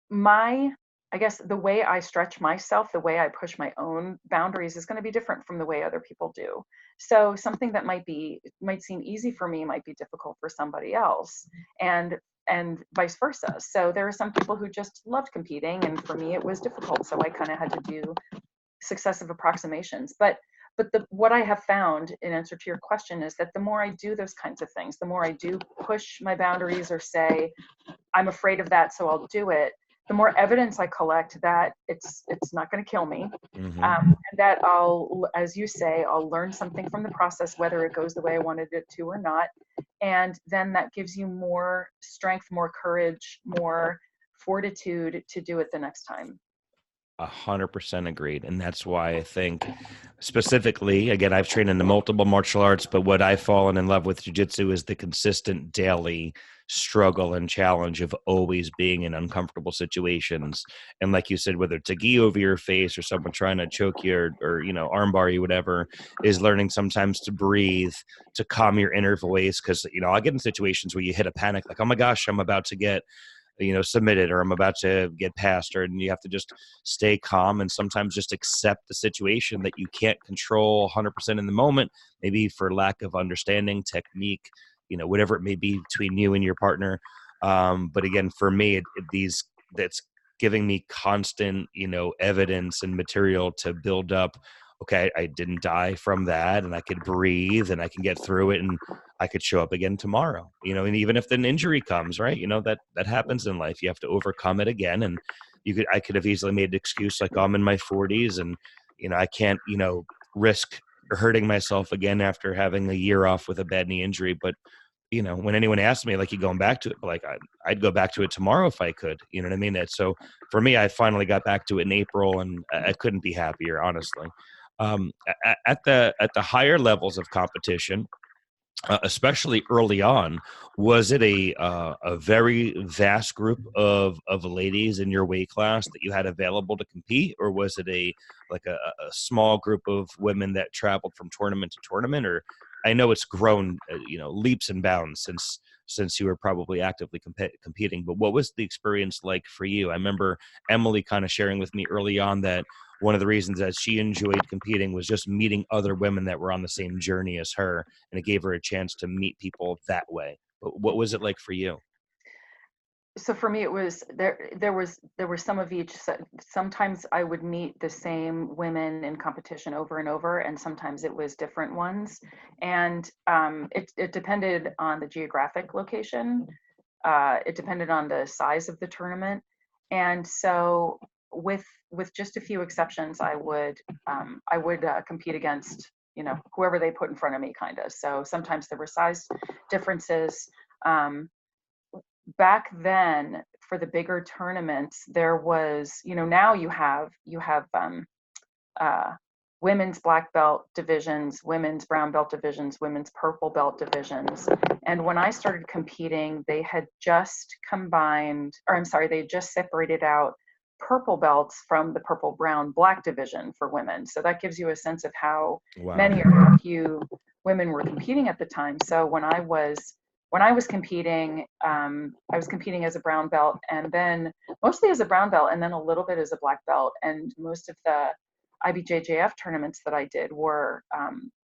my, I guess the way I stretch myself, the way I push my own boundaries is going to be different from the way other people do. So something that might seem easy for me might be difficult for somebody else, and and vice versa. So there are some people who just loved competing, and for me it was difficult. So I kind of had to do successive approximations. But what I have found in answer to your question is that the more I do those kinds of things, the more I do push my boundaries or say, I'm afraid of that, so I'll do it, the more evidence I collect that it's not going to kill me. Hmm. And that I'll, as you say, I'll learn something from the process, whether it goes the way I wanted it to or not. And then that gives you more strength, more courage, more fortitude to do it the next time. 100% agreed. And that's why I think specifically, again, I've trained in the multiple martial arts, but what I've fallen in love with jiu-jitsu is the consistent daily struggle and challenge of always being in uncomfortable situations. And like you said, whether it's a gi over your face or someone trying to choke you or armbar you, whatever, is learning sometimes to breathe, to calm your inner voice. Cause, I get in situations where you hit a panic, like, oh my gosh, I'm about to get submitted, or I'm about to get passed, or and you have to just stay calm and sometimes just accept the situation that you can't control 100% in the moment, maybe for lack of understanding, technique, whatever it may be between you and your partner. But again, for me, that's giving me constant, evidence and material to build up. Okay, I didn't die from that, and I could breathe, and I can get through it, and I could show up again tomorrow, and even if an injury comes, right, that happens in life. You have to overcome it again. And I could have easily made an excuse like, oh, I'm in my 40s and, I can't, risk hurting myself again after having a year off with a bad knee injury. But, when anyone asks me, like, you going back to it, like, I'd go back to it tomorrow if I could, you know what I mean? So for me, I finally got back to it in April, and I couldn't be happier, honestly. At the higher levels of competition, especially early on, was it a very vast group of ladies in your weight class that you had available to compete, or was it a small group of women that traveled from tournament to tournament? Or I know it's grown, leaps and bounds since you were probably actively competing. But what was the experience like for you? I remember Emily kind of sharing with me early on that one of the reasons that she enjoyed competing was just meeting other women that were on the same journey as her, and it gave her a chance to meet people that way. But what was it like for you? So for me, it was there was some of each. Sometimes I would meet the same women in competition over and over, and sometimes it was different ones. And it depended on the geographic location. It depended on the size of the tournament. And so with just a few exceptions, I would compete against whoever they put in front of me, kind of. So sometimes there were size differences. Um, Back then, for the bigger tournaments, there was, now you have uh, women's black belt divisions, women's brown belt divisions, women's purple belt divisions. And when I started competing, they had just combined, or I'm sorry, they had just separated out purple belts from the purple brown black division for women. So that gives you a sense of how Wow. many or how few women were competing at the time. So when I was competing, I was competing as a brown belt, and then mostly as a brown belt, and then a little bit as a black belt. And most of the IBJJF tournaments that I did were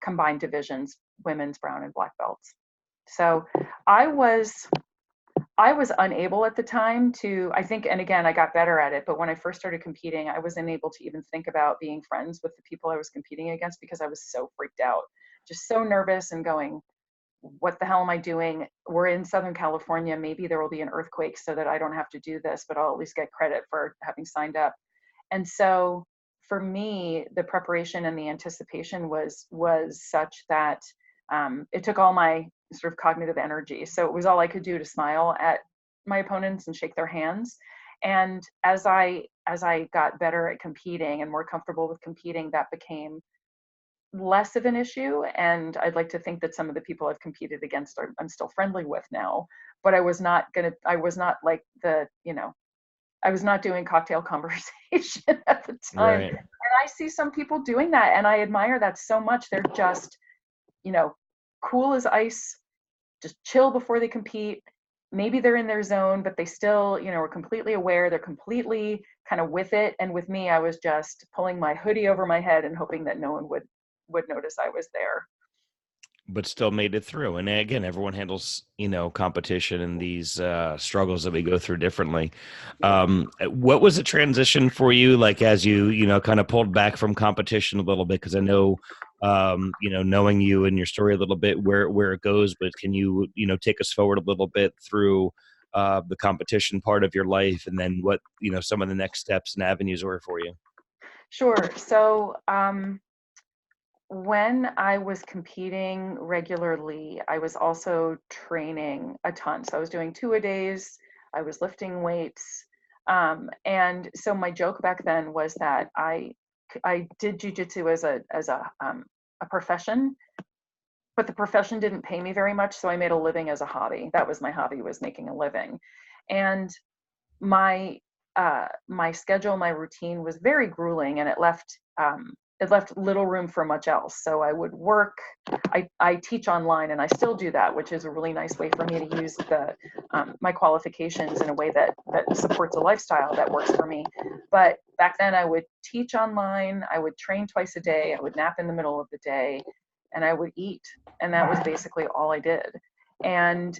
combined divisions, women's brown and black belts. So I was I was unable at the time to, I think, and again, I got better at it, but when I first started competing, I was unable to even think about being friends with the people I was competing against because I was so freaked out, just so nervous and going, what the hell am I doing? We're in Southern California. Maybe there will be an earthquake so that I don't have to do this, but I'll at least get credit for having signed up. And so for me, the preparation and the anticipation was such that it took all my sort of cognitive energy. So it was all I could do to smile at my opponents and shake their hands. And as I got better at competing and more comfortable with competing, that became less of an issue. And I'd like to think that some of the people I've competed against I'm still friendly with now. But I was not like I was not doing cocktail conversation at the time. Right. And I see some people doing that and I admire that so much. They're just, cool as ice, just chill before they compete. Maybe they're in their zone, but they still, are completely aware. They're completely kind of with it. And with me, I was just pulling my hoodie over my head and hoping that no one would notice I was there. But still made it through. And again, everyone handles, competition and these struggles that we go through differently. What was the transition for you, like as you, kind of pulled back from competition a little bit? Because I know, knowing you and your story a little bit, where it goes, but can you, take us forward a little bit through the competition part of your life, and then what, some of the next steps and avenues were for you? Sure. So, when I was competing regularly, I was also training a ton. So I was doing 2-a-days, I was lifting weights. And so my joke back then was that I did jujitsu as a profession, but the profession didn't pay me very much. So I made a living as a hobby. That was my hobby, was making a living. And my my schedule, my routine was very grueling, and it left little room for much else. So I would work. I teach online, and I still do that, which is a really nice way for me to use my qualifications in a way that supports a lifestyle that works for me. But back then, I would teach online. I would train twice a day. I would nap in the middle of the day, and I would eat, and that was basically all I did. And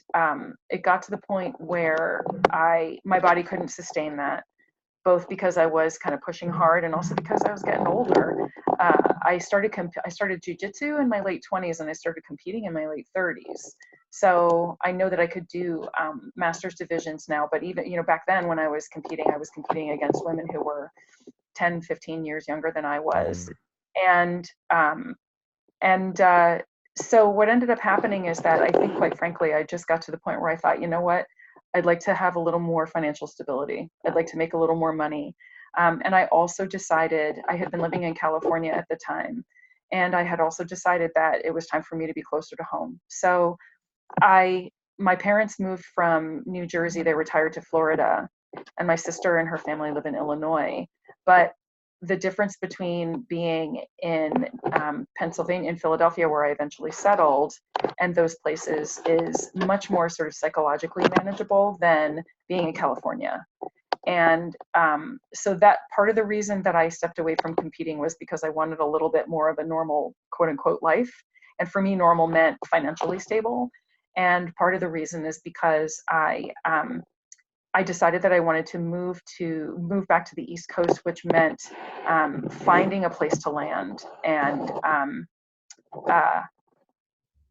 it got to the point where my body couldn't sustain that, both because I was kind of pushing hard and also because I was getting older. I started jiu-jitsu in my late 20s, and I started competing in my late 30s. So I know that I could do master's divisions now, but even, back then when I was competing against women who were 10, 15 years younger than I was. And so what ended up happening is that I think, quite frankly, I just got to the point where I thought, you know what? I'd like to have a little more financial stability. I'd like to make a little more money. And I also decided, I had been living in California at the time, and I had also decided that it was time for me to be closer to home. So my parents moved from New Jersey. They retired to Florida, and my sister and her family live in Illinois. But the difference between being in Pennsylvania, in Philadelphia, where I eventually settled, and those places is much more sort of psychologically manageable than being in California. And so that part of the reason that I stepped away from competing was because I wanted a little bit more of a normal, quote unquote, life. And for me, normal meant financially stable. And part of the reason is because I decided that I wanted to move back to the East Coast, which meant finding a place to land, and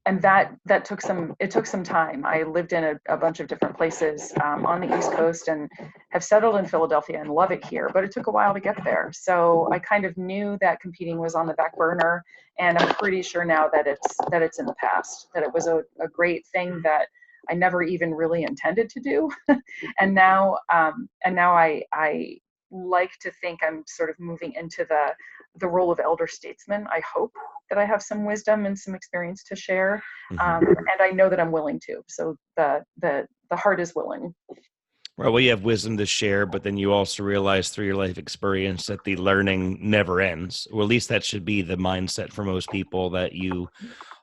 that took some time. I lived in a bunch of different places on the East Coast, and have settled in Philadelphia and love it here, but it took a while to get there. So I kind of knew that competing was on the back burner, and I'm pretty sure now that it's in the past, that it was a great thing that I never even really intended to do. and now I like to think I'm sort of moving into the role of elder statesman. I hope that I have some wisdom and some experience to share. And I know that I'm willing to. So the heart is willing. Well, you have wisdom to share, but then you also realize through your life experience that the learning never ends. Or at least that should be the mindset for most people, that you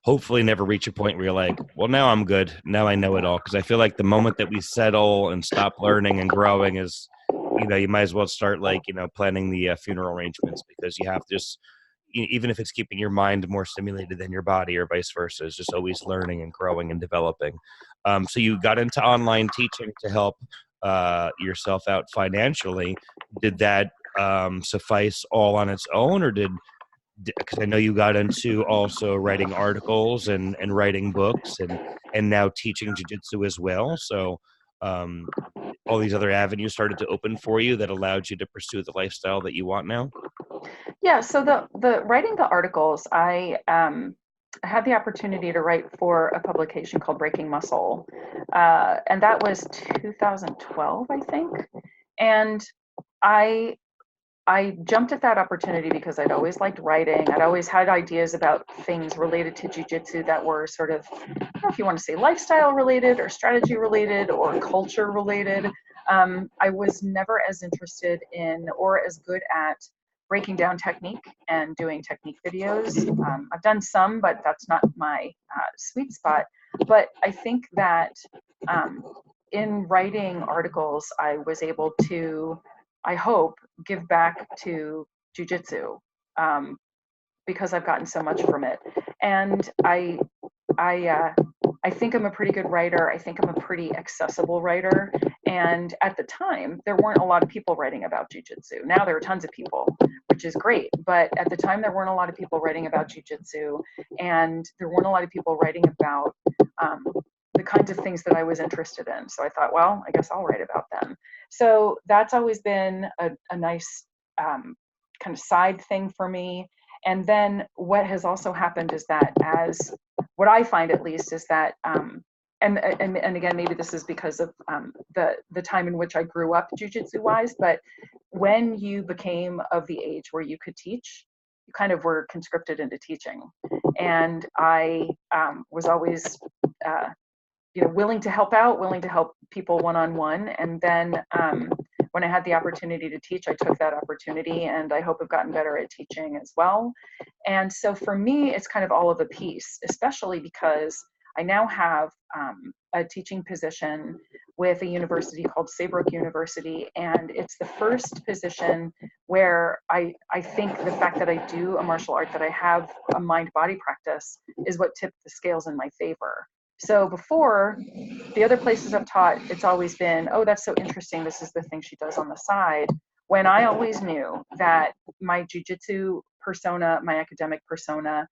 hopefully never reach a point where you're like, well, now I'm good. Now I know it all. Because I feel like the moment that we settle and stop learning and growing is, you might as well start planning the funeral arrangements, because you have to just, even if it's keeping your mind more stimulated than your body or vice versa, is just always learning and growing and developing. So you got into online teaching to help yourself out financially. Did that suffice all on its own, or because I know you got into also writing articles and writing books and now teaching jiu-jitsu as well. So all these other avenues started to open for you that allowed you to pursue the lifestyle that you want now? Yeah, so the writing the articles, I had the opportunity to write for a publication called Breaking Muscle, and that was 2012, I think. And I I jumped at that opportunity because I'd always liked writing. I'd always had ideas about things related to jiu-jitsu that were sort of, I don't know if you want to say lifestyle related or strategy related or culture related. I was never as interested in or as good at breaking down technique and doing technique videos. I've done some, but that's not my sweet spot. But I think that in writing articles, I was able to, I hope, give back to jiu-jitsu because I've gotten so much from it. And I I think I'm a pretty good writer. I think I'm a pretty accessible writer. And at the time, there weren't a lot of people writing about jiu-jitsu. Now there are tons of people, which is great. But at the time, there weren't a lot of people writing about jiu-jitsu, and there weren't a lot of people writing about the kinds of things that I was interested in. So I thought, well, I guess I'll write about them. So that's always been a nice kind of side thing for me. And then what has also happened is that, as what I find at least, is that and again, maybe this is because of the time in which I grew up jiu-jitsu wise, but when you became of the age where you could teach, you kind of were conscripted into teaching. And I was always willing to help out, willing to help people one-on-one. And then when I had the opportunity to teach, I took that opportunity, and I hope I've gotten better at teaching as well. And so for me, it's kind of all of a piece, especially because I now have a teaching position with a university called Saybrook University, and it's the first position where I think the fact that I do a martial art, that I have a mind-body practice, is what tipped the scales in my favor. So before, the other places I've taught, it's always been, oh, that's so interesting, this is the thing she does on the side, when I always knew that my jiu-jitsu persona, my academic persona,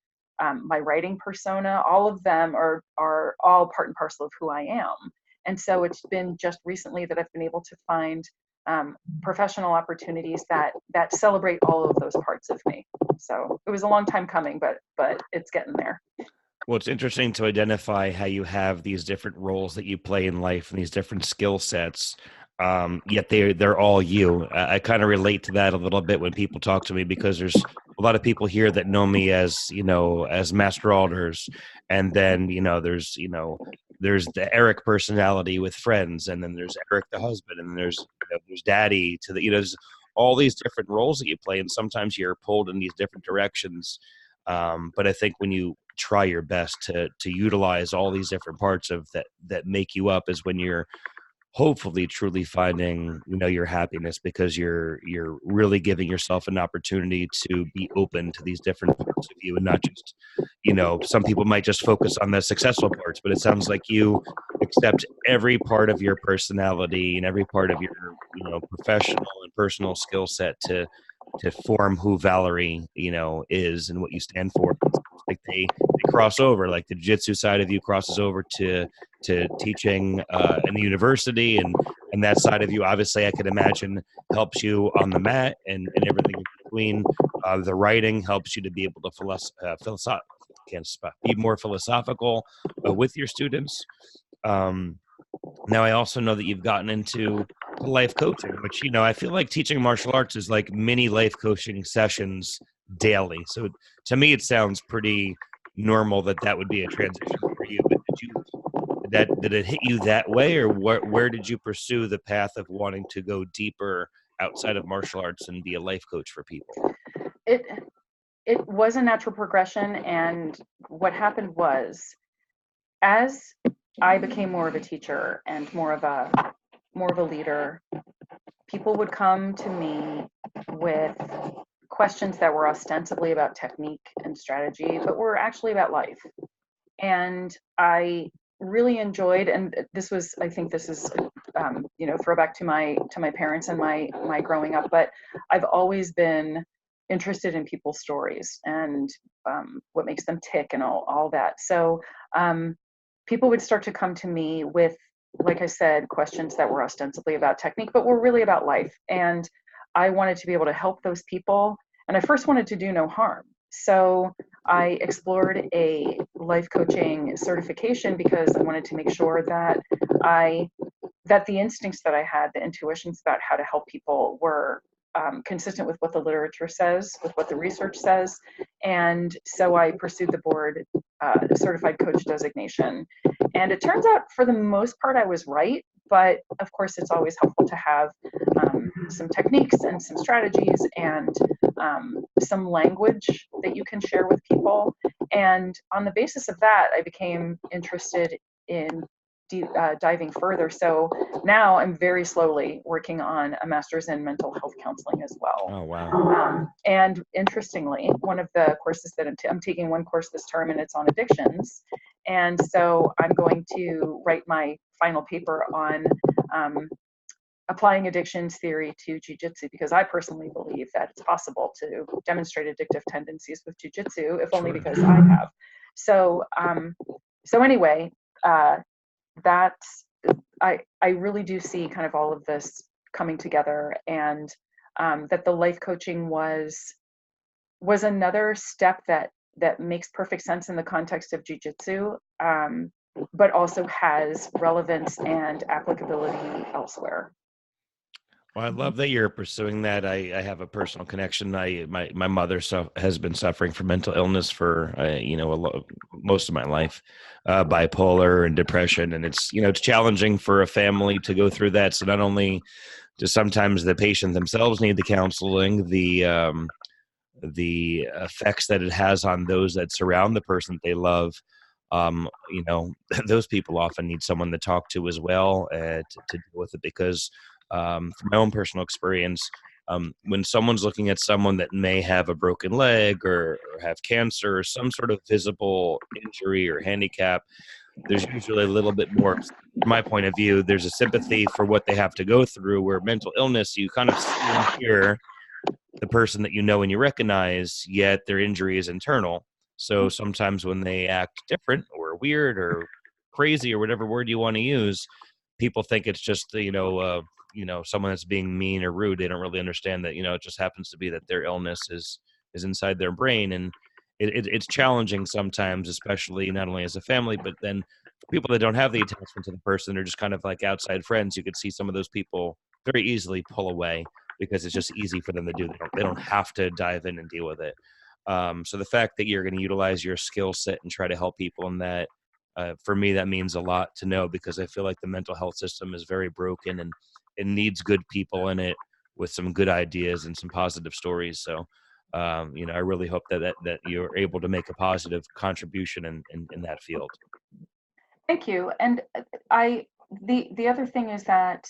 my writing persona, all of them are all part and parcel of who I am. And so it's been just recently that I've been able to find professional opportunities that celebrate all of those parts of me. So it was a long time coming, but it's getting there. Well, it's interesting to identify how you have these different roles that you play in life and these different skill sets, yet they're all you. I kind of relate to that a little bit when people talk to me, because there's a lot of people here that know me as, as Master Alders, and then, there's the Eric personality with friends, and then there's Eric the husband, and then there's Daddy to the, there's all these different roles that you play, and sometimes you're pulled in these different directions. But I think when you try your best to utilize all these different parts of that make you up, is when you're hopefully truly finding your happiness, because you're really giving yourself an opportunity to be open to these different parts of you, and not just some people might just focus on the successful parts, but it sounds like you accept every part of your personality and every part of your professional and personal skill set to form who Valerie is and what you stand for. Like they cross over, like the jiu-jitsu side of you crosses over to teaching in the university, and that side of you, obviously, I could imagine, helps you on the mat and everything in between. The writing helps you to be able to be more philosophical with your students. Now, I also know that you've gotten into life coaching, which, I feel like teaching martial arts is like mini life coaching sessions daily. So to me, it sounds pretty normal that would be a transition for you. But did it hit you that way, or where did you pursue the path of wanting to go deeper outside of martial arts and be a life coach for people? It was a natural progression, and what happened was, as I became more of a teacher and more of a leader, people would come to me with questions that were ostensibly about technique and strategy, but were actually about life. And I really enjoyed, and this was, I think this is, throwback to my parents and my growing up, but I've always been interested in people's stories and what makes them tick and all that. So people would start to come to me with, like I said, questions that were ostensibly about technique, but were really about life. And I wanted to be able to help those people. And I first wanted to do no harm. So I explored a life coaching certification because I wanted to make sure that the instincts that I had, the intuitions about how to help people, were consistent with what the literature says, with what the research says. And so I pursued the board certified coach designation. And it turns out, for the most part, I was right. But of course, it's always helpful to have some techniques and some strategies and some language that you can share with people. And on the basis of that, I became interested in diving further. So now I'm very slowly working on a master's in mental health counseling as well. Oh, wow. And interestingly, one of the courses that I'm taking one course this term, and it's on addictions. And so I'm going to write my final paper on applying addictions theory to Jiu-Jitsu, because I personally believe that it's possible to demonstrate addictive tendencies with Jiu-Jitsu, if only because I have. So, anyway, that's, I really do see kind of all of this coming together, and that the life coaching was another step that makes perfect sense in the context of Jiu-Jitsu, but also has relevance and applicability elsewhere. Well, I love that you're pursuing that. I have a personal connection. My mother has been suffering from mental illness for most of my life, bipolar and depression, and it's challenging for a family to go through that. So not only does sometimes the patient themselves need the counseling, the effects that it has on those that surround the person that they love. Those people often need someone to talk to as well, to deal with it, because from my own personal experience, when someone's looking at someone that may have a broken leg or have cancer or some sort of visible injury or handicap, there's usually a little bit more, from my point of view, there's a sympathy for what they have to go through, where mental illness, you kind of see and hear the person that you know and you recognize, yet their injury is internal. So sometimes when they act different or weird or crazy or whatever word you want to use, people think it's just someone that's being mean or rude. They don't really understand that it just happens to be that their illness is inside their brain, and it's challenging sometimes, especially not only as a family, but then for people that don't have the attachment to the person, they're just kind of like outside friends. You could see some of those people very easily pull away because it's just easy for them to do. They don't have to dive in and deal with it. So the fact that you're going to utilize your skill set and try to help people in that, for me, that means a lot to know, because I feel like the mental health system is very broken and it needs good people in it with some good ideas and some positive stories. So, I really hope that you're able to make a positive contribution in that field. Thank you. And the other thing is that,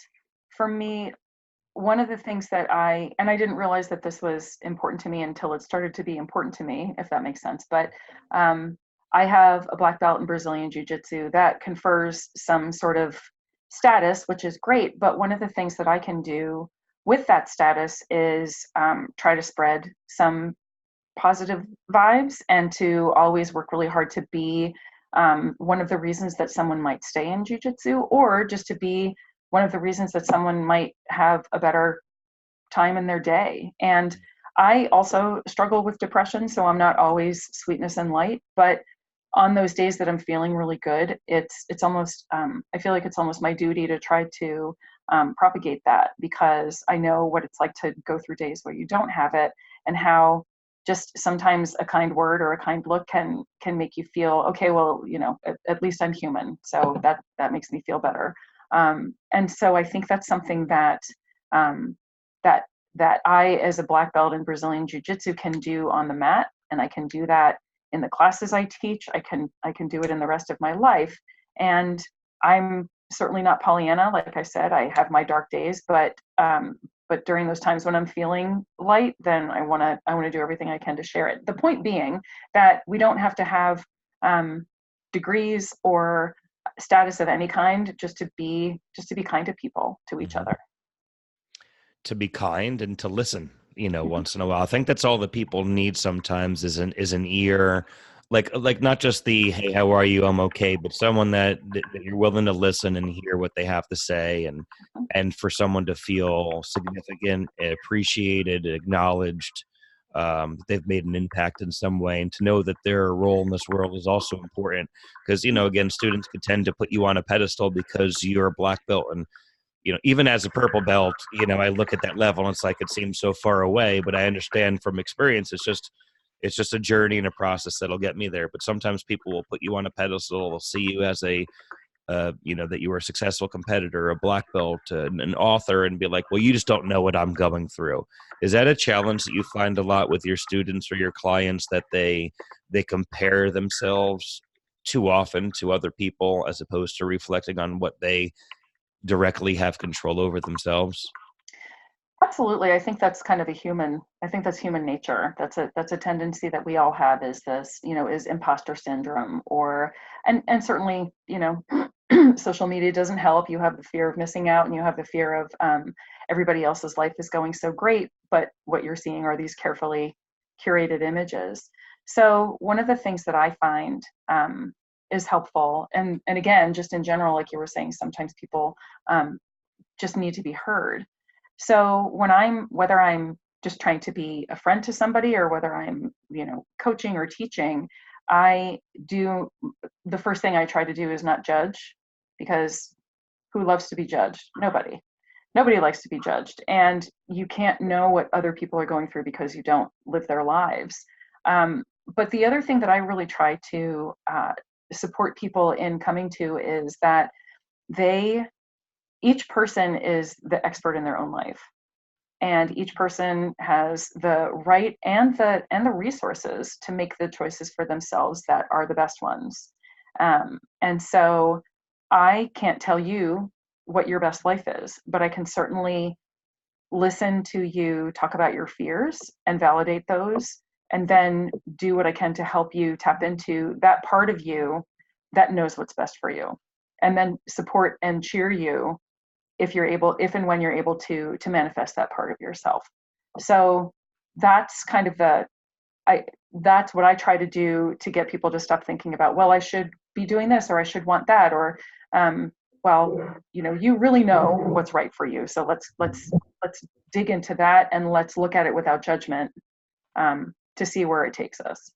for me, one of the things that I didn't realize that this was important to me until it started to be important to me, if that makes sense. But I have a black belt in Brazilian Jiu-Jitsu that confers some sort of status, which is great. But one of the things that I can do with that status is try to spread some positive vibes, and to always work really hard to be one of the reasons that someone might stay in Jiu-Jitsu, or just to be one of the reasons that someone might have a better time in their day. And I also struggle with depression, so I'm not always sweetness and light, but on those days that I'm feeling really good, it's almost, I feel like it's almost my duty to try to propagate that, because I know what it's like to go through days where you don't have it, and how just sometimes a kind word or a kind look can make you feel, okay, well, at least I'm human. So that makes me feel better. And so I think that's something that that I, as a black belt in Brazilian Jiu-Jitsu, can do on the mat, and I can do that in the classes I teach. I can do it in the rest of my life. And I'm certainly not Pollyanna. Like I said, I have my dark days, but But during those times when I'm feeling light, then I want to do everything I can to share it. The point being that we don't have to have degrees or status of any kind just to be kind to people, to each other. To be kind and to listen, once in a while. I think that's all that people need sometimes is an ear, like not just the, hey, how are you? I'm okay, but someone that you're willing to listen and hear what they have to say, and for someone to feel significant, appreciated, acknowledged, that they've made an impact in some way, and to know that their role in this world is also important. Because, again, students could tend to put you on a pedestal because you're a black belt, and even as a purple belt, I look at that level and it's like it seems so far away, but I understand from experience it's just a journey and a process that'll get me there. But sometimes people will put you on a pedestal, they'll see you as a that you were a successful competitor, a black belt, an author, and be like, well, you just don't know what I'm going through. Is that a challenge that you find a lot with your students or your clients, that they compare themselves too often to other people as opposed to reflecting on what they directly have control over themselves? Absolutely. I think that's kind of I think that's human nature. That's a tendency that we all have, is this, is imposter syndrome, and certainly, social media doesn't help. You have the fear of missing out, and you have the fear of everybody else's life is going so great, but what you're seeing are these carefully curated images. So one of the things that I find is helpful, and again, just in general, like you were saying, sometimes people just need to be heard. So whether I'm just trying to be a friend to somebody, or whether I'm, coaching or teaching, the first thing I try to do is not judge, because who loves to be judged? Nobody likes to be judged. And you can't know what other people are going through because you don't live their lives. But the other thing that I really try to support people in coming to is that each person is the expert in their own life, and each person has the right and the resources to make the choices for themselves that are the best ones. And so I can't tell you what your best life is, but I can certainly listen to you talk about your fears and validate those, and then do what I can to help you tap into that part of you that knows what's best for you, and then support and cheer you if and when you're able to manifest that part of yourself. So that's kind of that's what I try to do, to get people to stop thinking about, well, I should be doing this, or I should want that, or well, you really know what's right for you. So let's dig into that, and let's look at it without judgment, to see where it takes us.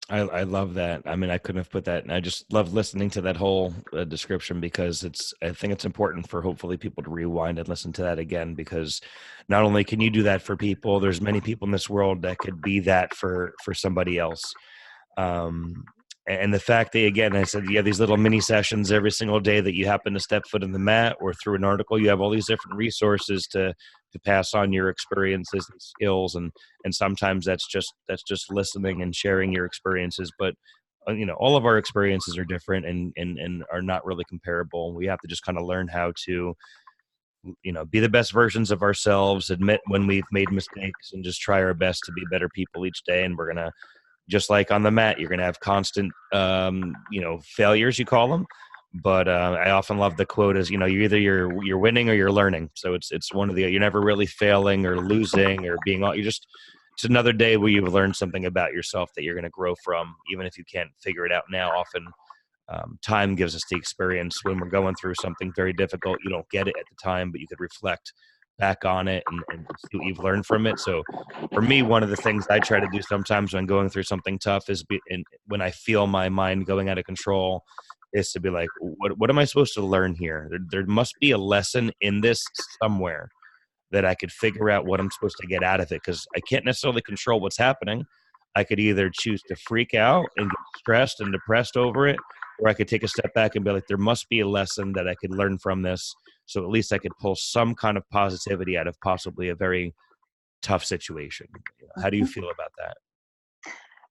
I love that. I mean, I couldn't have put that. And I just love listening to that whole description, because I think it's important for hopefully people to rewind and listen to that again, because not only can you do that for people, there's many people in this world that could be that for somebody else. And the fact that, again, I said, you have these little mini sessions every single day that you happen to step foot in the mat, or through an article, you have all these different resources to pass on your experiences and skills. And sometimes that's just listening and sharing your experiences. But, all of our experiences are different and are not really comparable. We have to just kind of learn how to, be the best versions of ourselves, admit when we've made mistakes, and just try our best to be better people each day. And we're going to, just like on the mat, you're going to have constant, failures, you call them. But I often love the quote is, you're winning or you're learning. So it's one of you're never really failing or losing or it's another day where you've learned something about yourself that you're going to grow from, even if you can't figure it out now. Often time gives us the experience. When we're going through something very difficult, you don't get it at the time, but you could reflect back on it and see what you've learned from it. So for me, one of the things I try to do sometimes when going through something tough is when I feel my mind going out of control, is to be like, what am I supposed to learn here? There must be a lesson in this somewhere that I could figure out what I'm supposed to get out of it, because I can't necessarily control what's happening. I could either choose to freak out and get stressed and depressed over it, or I could take a step back and be like, there must be a lesson that I could learn from this. So at least I could pull some kind of positivity out of possibly a very tough situation. How do you feel about that?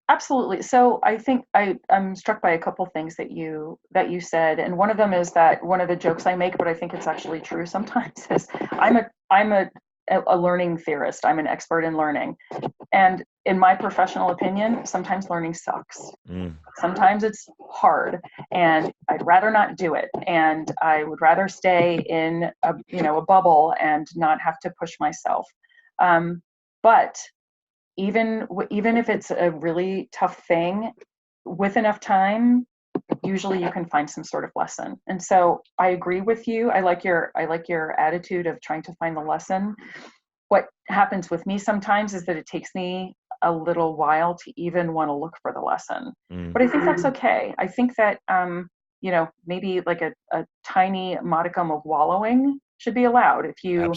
Absolutely. So I think I'm struck by a couple things that you said, and one of them is that one of the jokes I make, but I think it's actually true sometimes, is I'm a a learning theorist. I'm an expert in learning. And in my professional opinion, sometimes learning sucks. Sometimes it's hard and I'd rather not do it. And I would rather stay in a bubble and not have to push myself. But even if it's a really tough thing, with enough time, usually you can find some sort of lesson. And so I agree with you. I like your attitude of trying to find the lesson. What happens with me sometimes is that it takes me a little while to even want to look for the lesson. But I think that's okay. I think that maybe like a tiny modicum of wallowing should be allowed. If you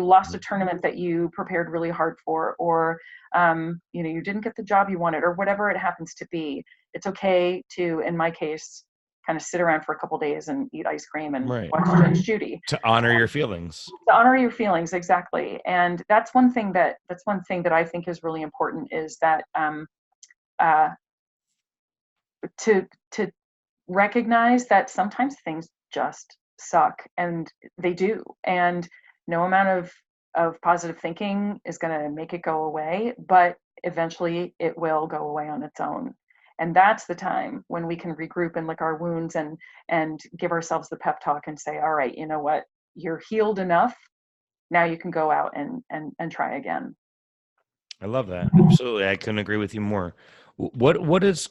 lost a tournament that you prepared really hard for, or you didn't get the job you wanted, or whatever it happens to be, it's okay to, in my case, kind of sit around for a couple days and eat ice cream and watch Judge Judy. To honor your feelings. To honor your feelings, exactly. And that's one thing that I think is really important, is that to recognize that sometimes things just suck, and they do. And no amount of positive thinking is going to make it go away, but eventually it will go away on its own. And that's the time when we can regroup and lick our wounds and give ourselves the pep talk and say, all right, you know what, you're healed enough. Now you can go out and try again. I love that. Absolutely. I couldn't agree with you more. What is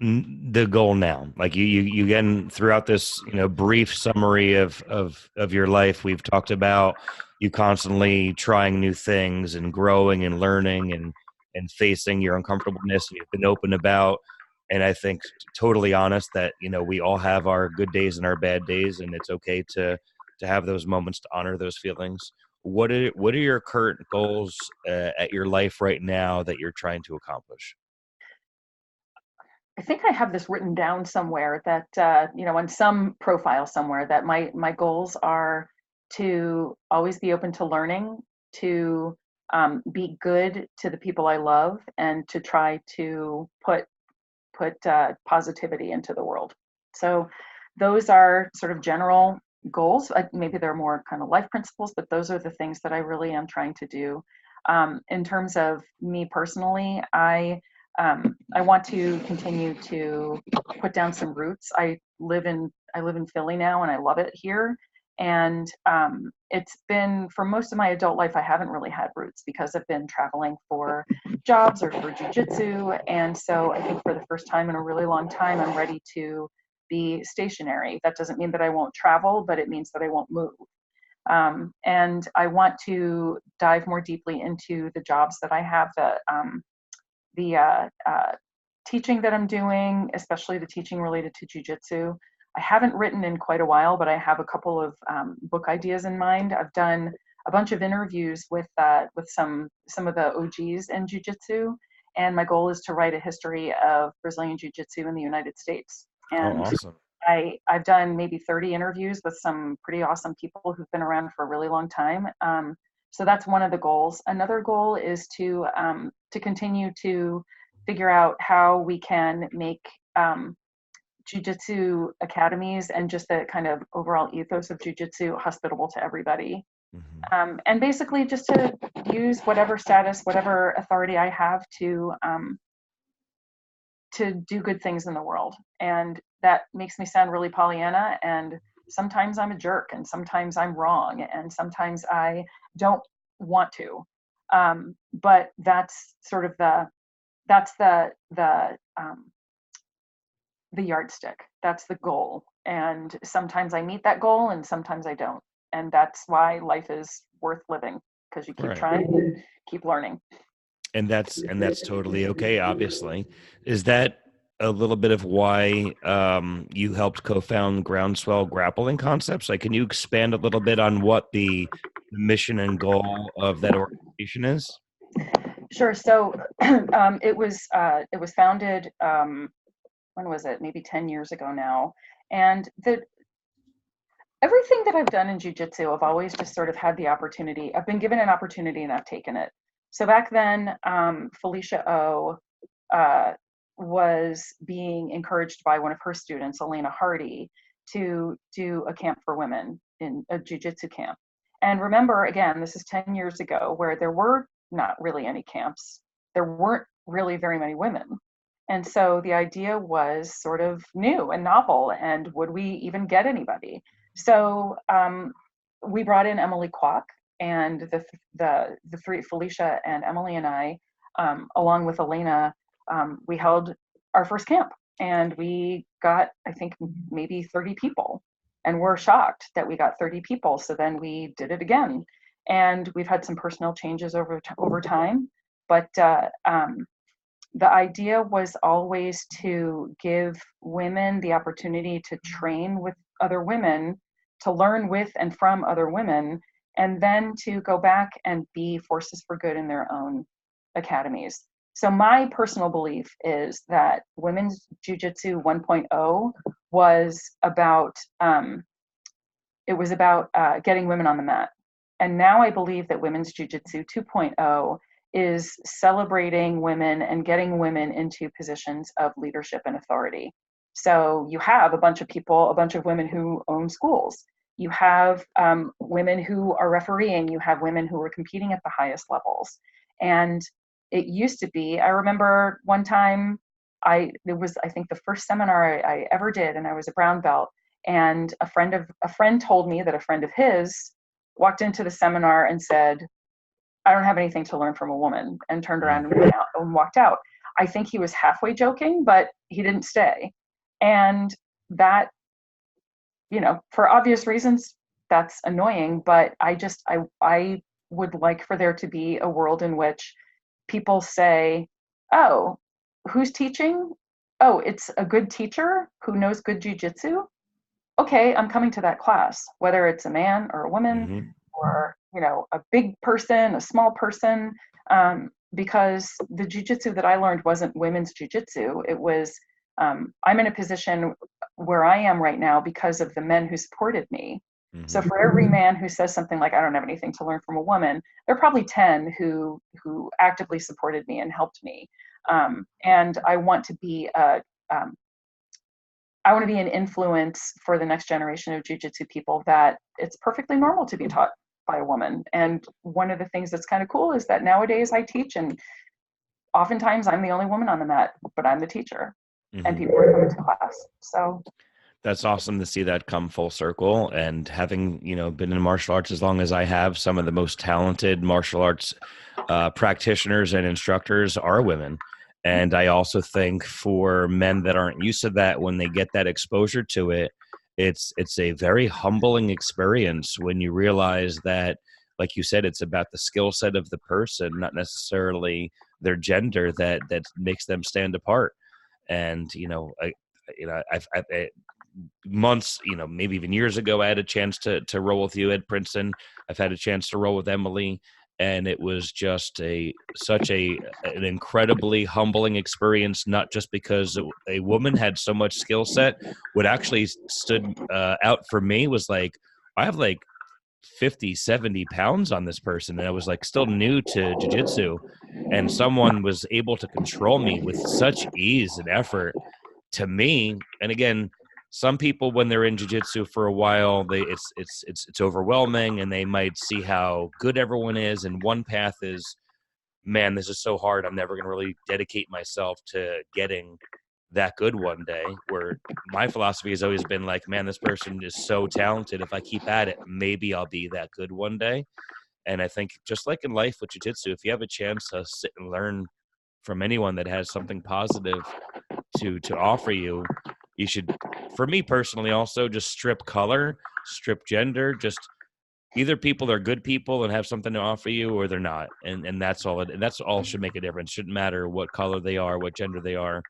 the goal now? Like you again, throughout this, brief summary of your life, we've talked about you constantly trying new things and growing and learning and facing your uncomfortableness, and you've been open about, and I think totally honest that, we all have our good days and our bad days, and it's okay to have those moments, to honor those feelings. What are your current goals at your life right now that you're trying to accomplish? I think I have this written down somewhere that, on some profile somewhere, that my goals are to always be open to learning, to be good to the people I love, and to try to put positivity into the world. So those are sort of general goals. Maybe they're more kind of life principles, but those are the things that I really am trying to do. In terms of me personally, I want to continue to put down some roots. I live in Philly now, and I love it here. And it's been, for most of my adult life, I haven't really had roots because I've been traveling for jobs or for jiu-jitsu. And so I think for the first time in a really long time, I'm ready to be stationary. That doesn't mean that I won't travel, but it means that I won't move. And I want to dive more deeply into the jobs that I have, the teaching that I'm doing, especially the teaching related to jiu-jitsu. I haven't written in quite a while, but I have a couple of book ideas in mind. I've done a bunch of interviews with some of the OGs in jiu-jitsu, and my goal is to write a history of Brazilian Jiu-Jitsu in the United States. And awesome. I've done maybe 30 interviews with some pretty awesome people who've been around for a really long time. So that's one of the goals. Another goal is to continue to figure out how we can make jiu-jitsu academies and just the kind of overall ethos of jiu-jitsu hospitable to everybody. Mm-hmm. And basically just to use whatever status, whatever authority I have to do good things in the world. And that makes me sound really Pollyanna, and sometimes I'm a jerk, and sometimes I'm wrong, and sometimes I don't want to. But that's sort of the yardstick. That's the goal. And sometimes I meet that goal, and sometimes I don't. And that's why life is worth living, because you keep trying and keep learning. And that's totally okay, obviously. Is that a little bit of why you helped co-found Groundswell Grappling Concepts? Like, can you expand a little bit on what the mission and goal of that organization is? Sure. So it was founded, when was it? Maybe 10 years ago now. And everything that I've done in jiu-jitsu, I've always just sort of had the opportunity. I've been given an opportunity and I've taken it. So back then, Felicia O was being encouraged by one of her students, Elena Hardy, to do a camp for women, in a jiu-jitsu camp. And remember, again, this is 10 years ago, where there were not really any camps. There weren't really very many women. And so the idea was sort of new and novel, and would we even get anybody? So we brought in Emily Kwok, and the three, Felicia and Emily and I, along with Elena, we held our first camp, and we got, I think, maybe 30 people, and we're shocked that we got 30 people. So then we did it again, and we've had some personnel changes over time, but the idea was always to give women the opportunity to train with other women, to learn with and from other women, and then to go back and be forces for good in their own academies. So my personal belief is that Women's Jiu-Jitsu 1.0 was about getting women on the mat. And now I believe that Women's Jiu-Jitsu 2.0 is celebrating women and getting women into positions of leadership and authority. So you have a bunch of women who own schools. You have women who are refereeing. You have women who are competing at the highest levels. And it used to be, I remember one time, it was, I think, the first seminar I ever did, and I was a brown belt. And a friend told me that a friend of his walked into the seminar and said, "I don't have anything to learn from a woman," and turned around and walked out. I think he was halfway joking, but he didn't stay. And that, for obvious reasons, that's annoying, but I would like for there to be a world in which people say, "Oh, who's teaching? Oh, it's a good teacher who knows good jiu-jitsu. Okay, I'm coming to that class," whether it's a man or a woman, or a big person, a small person, because the jiu-jitsu that I learned wasn't women's jiu-jitsu. It was, I'm in a position where I am right now because of the men who supported me. So for every man who says something like, "I don't have anything to learn from a woman," there are probably 10 who actively supported me and helped me. And I want to be an influence for the next generation of jiu-jitsu people, that it's perfectly normal to be taught by a woman. And one of the things that's kind of cool is that nowadays I teach, and oftentimes I'm the only woman on the mat, but I'm the teacher, and people are coming to class. So that's awesome to see that come full circle. And having, been in martial arts as long as I have, some of the most talented martial arts practitioners and instructors are women. And I also think for men that aren't used to that, when they get that exposure to it, it's a very humbling experience when you realize that, like you said, it's about the skill set of the person, not necessarily their gender, that makes them stand apart. And I've months, maybe even years ago, I had a chance to roll with you at Princeton. I've had a chance to roll with Emily, and it was just such an incredibly humbling experience, not just because a woman had so much skill set. What actually stood out for me was like, I have like 50, 70 pounds on this person, and I was like still new to jiu-jitsu, and someone was able to control me with such ease and effort. To me, and again, some people, when they're in jiu-jitsu for a while, it's overwhelming, and they might see how good everyone is, and one path is, man, this is so hard, I'm never going to really dedicate myself to getting that good one day. Where my philosophy has always been like, man, this person is so talented, if I keep at it, maybe I'll be that good one day. And I think, just like in life with jiu-jitsu, if you have a chance to sit and learn from anyone that has something positive to offer you, you should, for me personally, also just strip color, strip gender, just either people are good people and have something to offer you, or they're not. And that's all should make a difference. Shouldn't matter what color they are, what gender they are.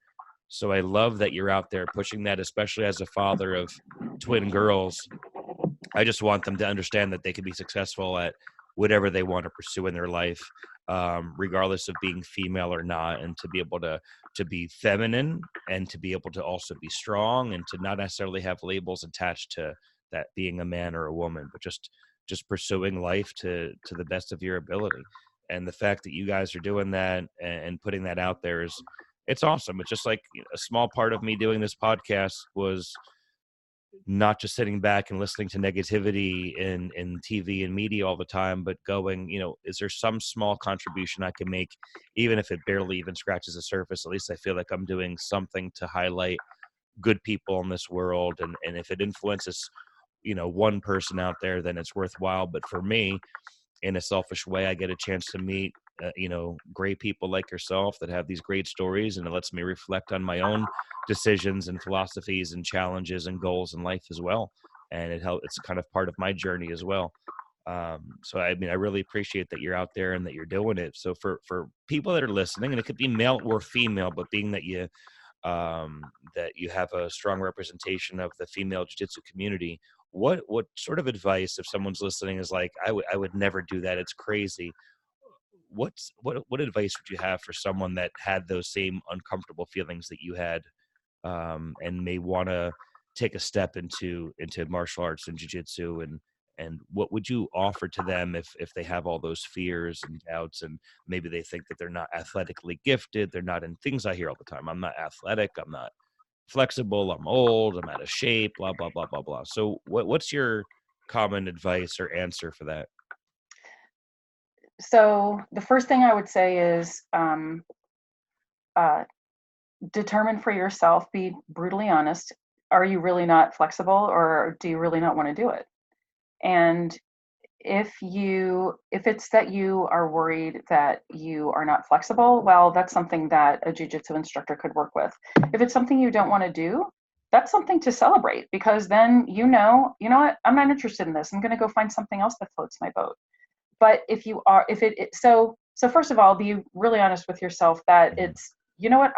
So I love that you're out there pushing that, especially as a father of twin girls. I just want them to understand that they can be successful at whatever they want to pursue in their life, regardless of being female or not, and to be able to be feminine, and to be able to also be strong, and to not necessarily have labels attached to that being a man or a woman, but just pursuing life to the best of your ability. And the fact that you guys are doing that and putting that out there it's awesome. It's just like a small part of me doing this podcast was not just sitting back and listening to negativity in TV and media all the time, but going, is there some small contribution I can make, even if it barely even scratches the surface? At least I feel like I'm doing something to highlight good people in this world. And if it influences, one person out there, then it's worthwhile. But for me, in a selfish way, I get a chance to meet, great people like yourself that have these great stories, and it lets me reflect on my own decisions and philosophies and challenges and goals in life as well. And it's kind of part of my journey as well. So I mean, I really appreciate that you're out there and that you're doing it. So for people that are listening, and it could be male or female, but being that you have a strong representation of the female jiu-jitsu community, what sort of advice, if someone's listening, is like, I would never do that, it's crazy, what advice would you have for someone that had those same uncomfortable feelings that you had, and may want to take a step into martial arts and jiu-jitsu, and what would you offer to them if they have all those fears and doubts, and maybe they think that they're not athletically gifted, they're not, in things I hear all the time, I'm not athletic, I'm not flexible, I'm old, I'm out of shape, blah, blah, blah, blah, blah. So what's your common advice or answer for that? So the first thing I would say is determine for yourself, be brutally honest. Are you really not flexible, or do you really not want to do it? And if it's that you are worried that you are not flexible, well, that's something that a jiu-jitsu instructor could work with. If it's something you don't want to do, that's something to celebrate, because then you know what, I'm not interested in this. I'm going to go find something else that floats my boat. But so first of all, be really honest with yourself that it's, what,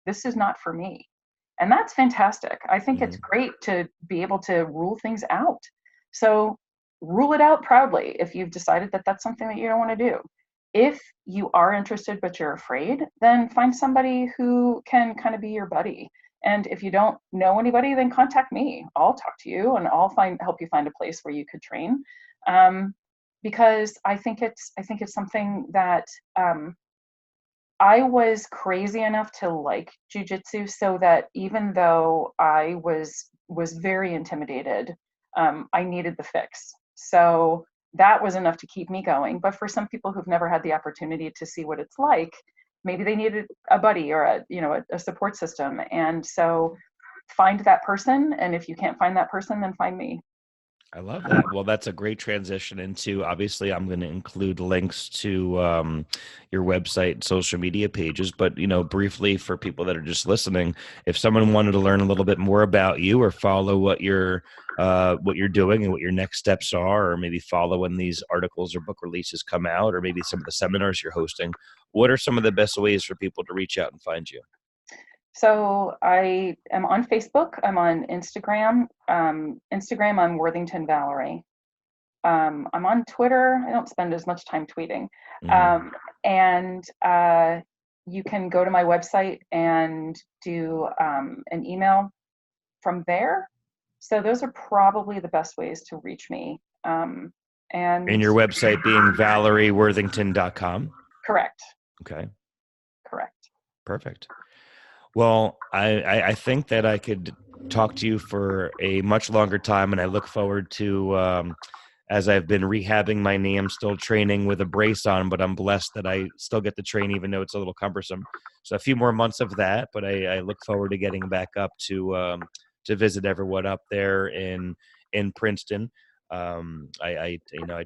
this is not for me. And that's fantastic. I think it's great to be able to rule things out. So rule it out proudly if you've decided that that's something that you don't want to do. If you are interested but you're afraid, then find somebody who can kind of be your buddy. And if you don't know anybody, then contact me. I'll talk to you and I'll help you find a place where you could train. Because I think it's something that I was crazy enough to like jiu-jitsu, so that even though I was very intimidated, I needed the fix. So that was enough to keep me going. But for some people who've never had the opportunity to see what it's like, maybe they needed a buddy or a support system. And so find that person. And if you can't find that person, then find me. I love that. Well, that's a great transition into, obviously, I'm going to include links to your website and social media pages. But, briefly for people that are just listening, if someone wanted to learn a little bit more about you or follow what you're doing and what your next steps are, or maybe follow when these articles or book releases come out, or maybe some of the seminars you're hosting, what are some of the best ways for people to reach out and find you? So I am on Facebook. I'm on Instagram. Instagram, I'm Worthington Valerie. I'm on Twitter. I don't spend as much time tweeting. And you can go to my website and do an email from there. So those are probably the best ways to reach me. And your website being valerieworthington.com? Correct. Okay. Correct. Perfect. Well, I think that I could talk to you for a much longer time, and I look forward to, as I've been rehabbing my knee, I'm still training with a brace on, but I'm blessed that I still get to train even though it's a little cumbersome. So a few more months of that, but I look forward to getting back up to visit everyone up there in Princeton. I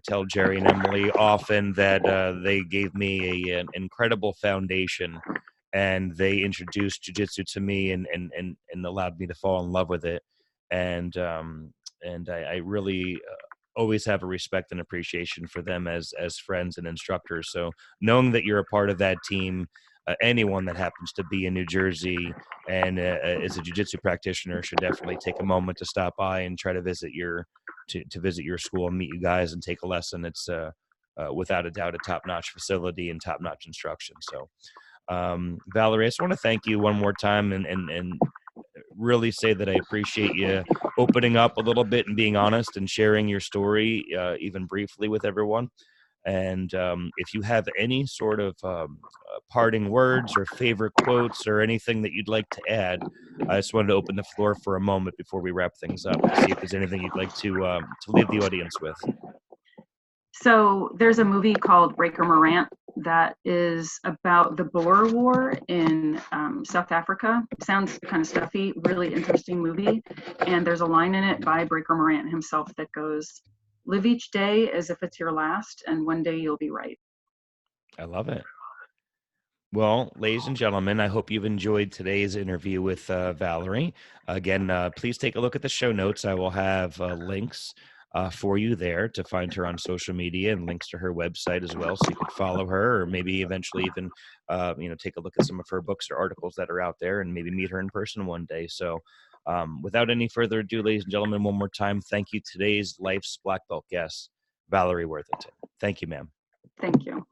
tell Jerry and Emily often that they gave me an incredible foundation, and they introduced jiu-jitsu to me and allowed me to fall in love with it. And I really always have a respect and appreciation for them as friends and instructors. So knowing that you're a part of that team, anyone that happens to be in New Jersey and is a jiu-jitsu practitioner should definitely take a moment to stop by and try to visit your school and meet you guys and take a lesson. It's without a doubt a top-notch facility and top-notch instruction. So Valerie, I just want to thank you one more time and really say that I appreciate you opening up a little bit and being honest and sharing your story, even briefly, with everyone. And if you have any sort of parting words or favorite quotes or anything that you'd like to add, I just wanted to open the floor for a moment before we wrap things up to see if there's anything you'd like to leave the audience with. So there's a movie called Breaker Morant that is about the Boer War in South Africa. Sounds kind of stuffy, really interesting movie. And there's a line in it by Breaker Morant himself that goes, "Live each day as if it's your last, and one day you'll be right." I love it. Well, ladies and gentlemen, I hope you've enjoyed today's interview with Valerie. Again, please take a look at the show notes. I will have links for you there to find her on social media and links to her website as well, so you could follow her or maybe eventually even, take a look at some of her books or articles that are out there and maybe meet her in person one day. So without any further ado, ladies and gentlemen, one more time, thank you today's Life's Black Belt guest, Valerie Worthington. Thank you, ma'am. Thank you.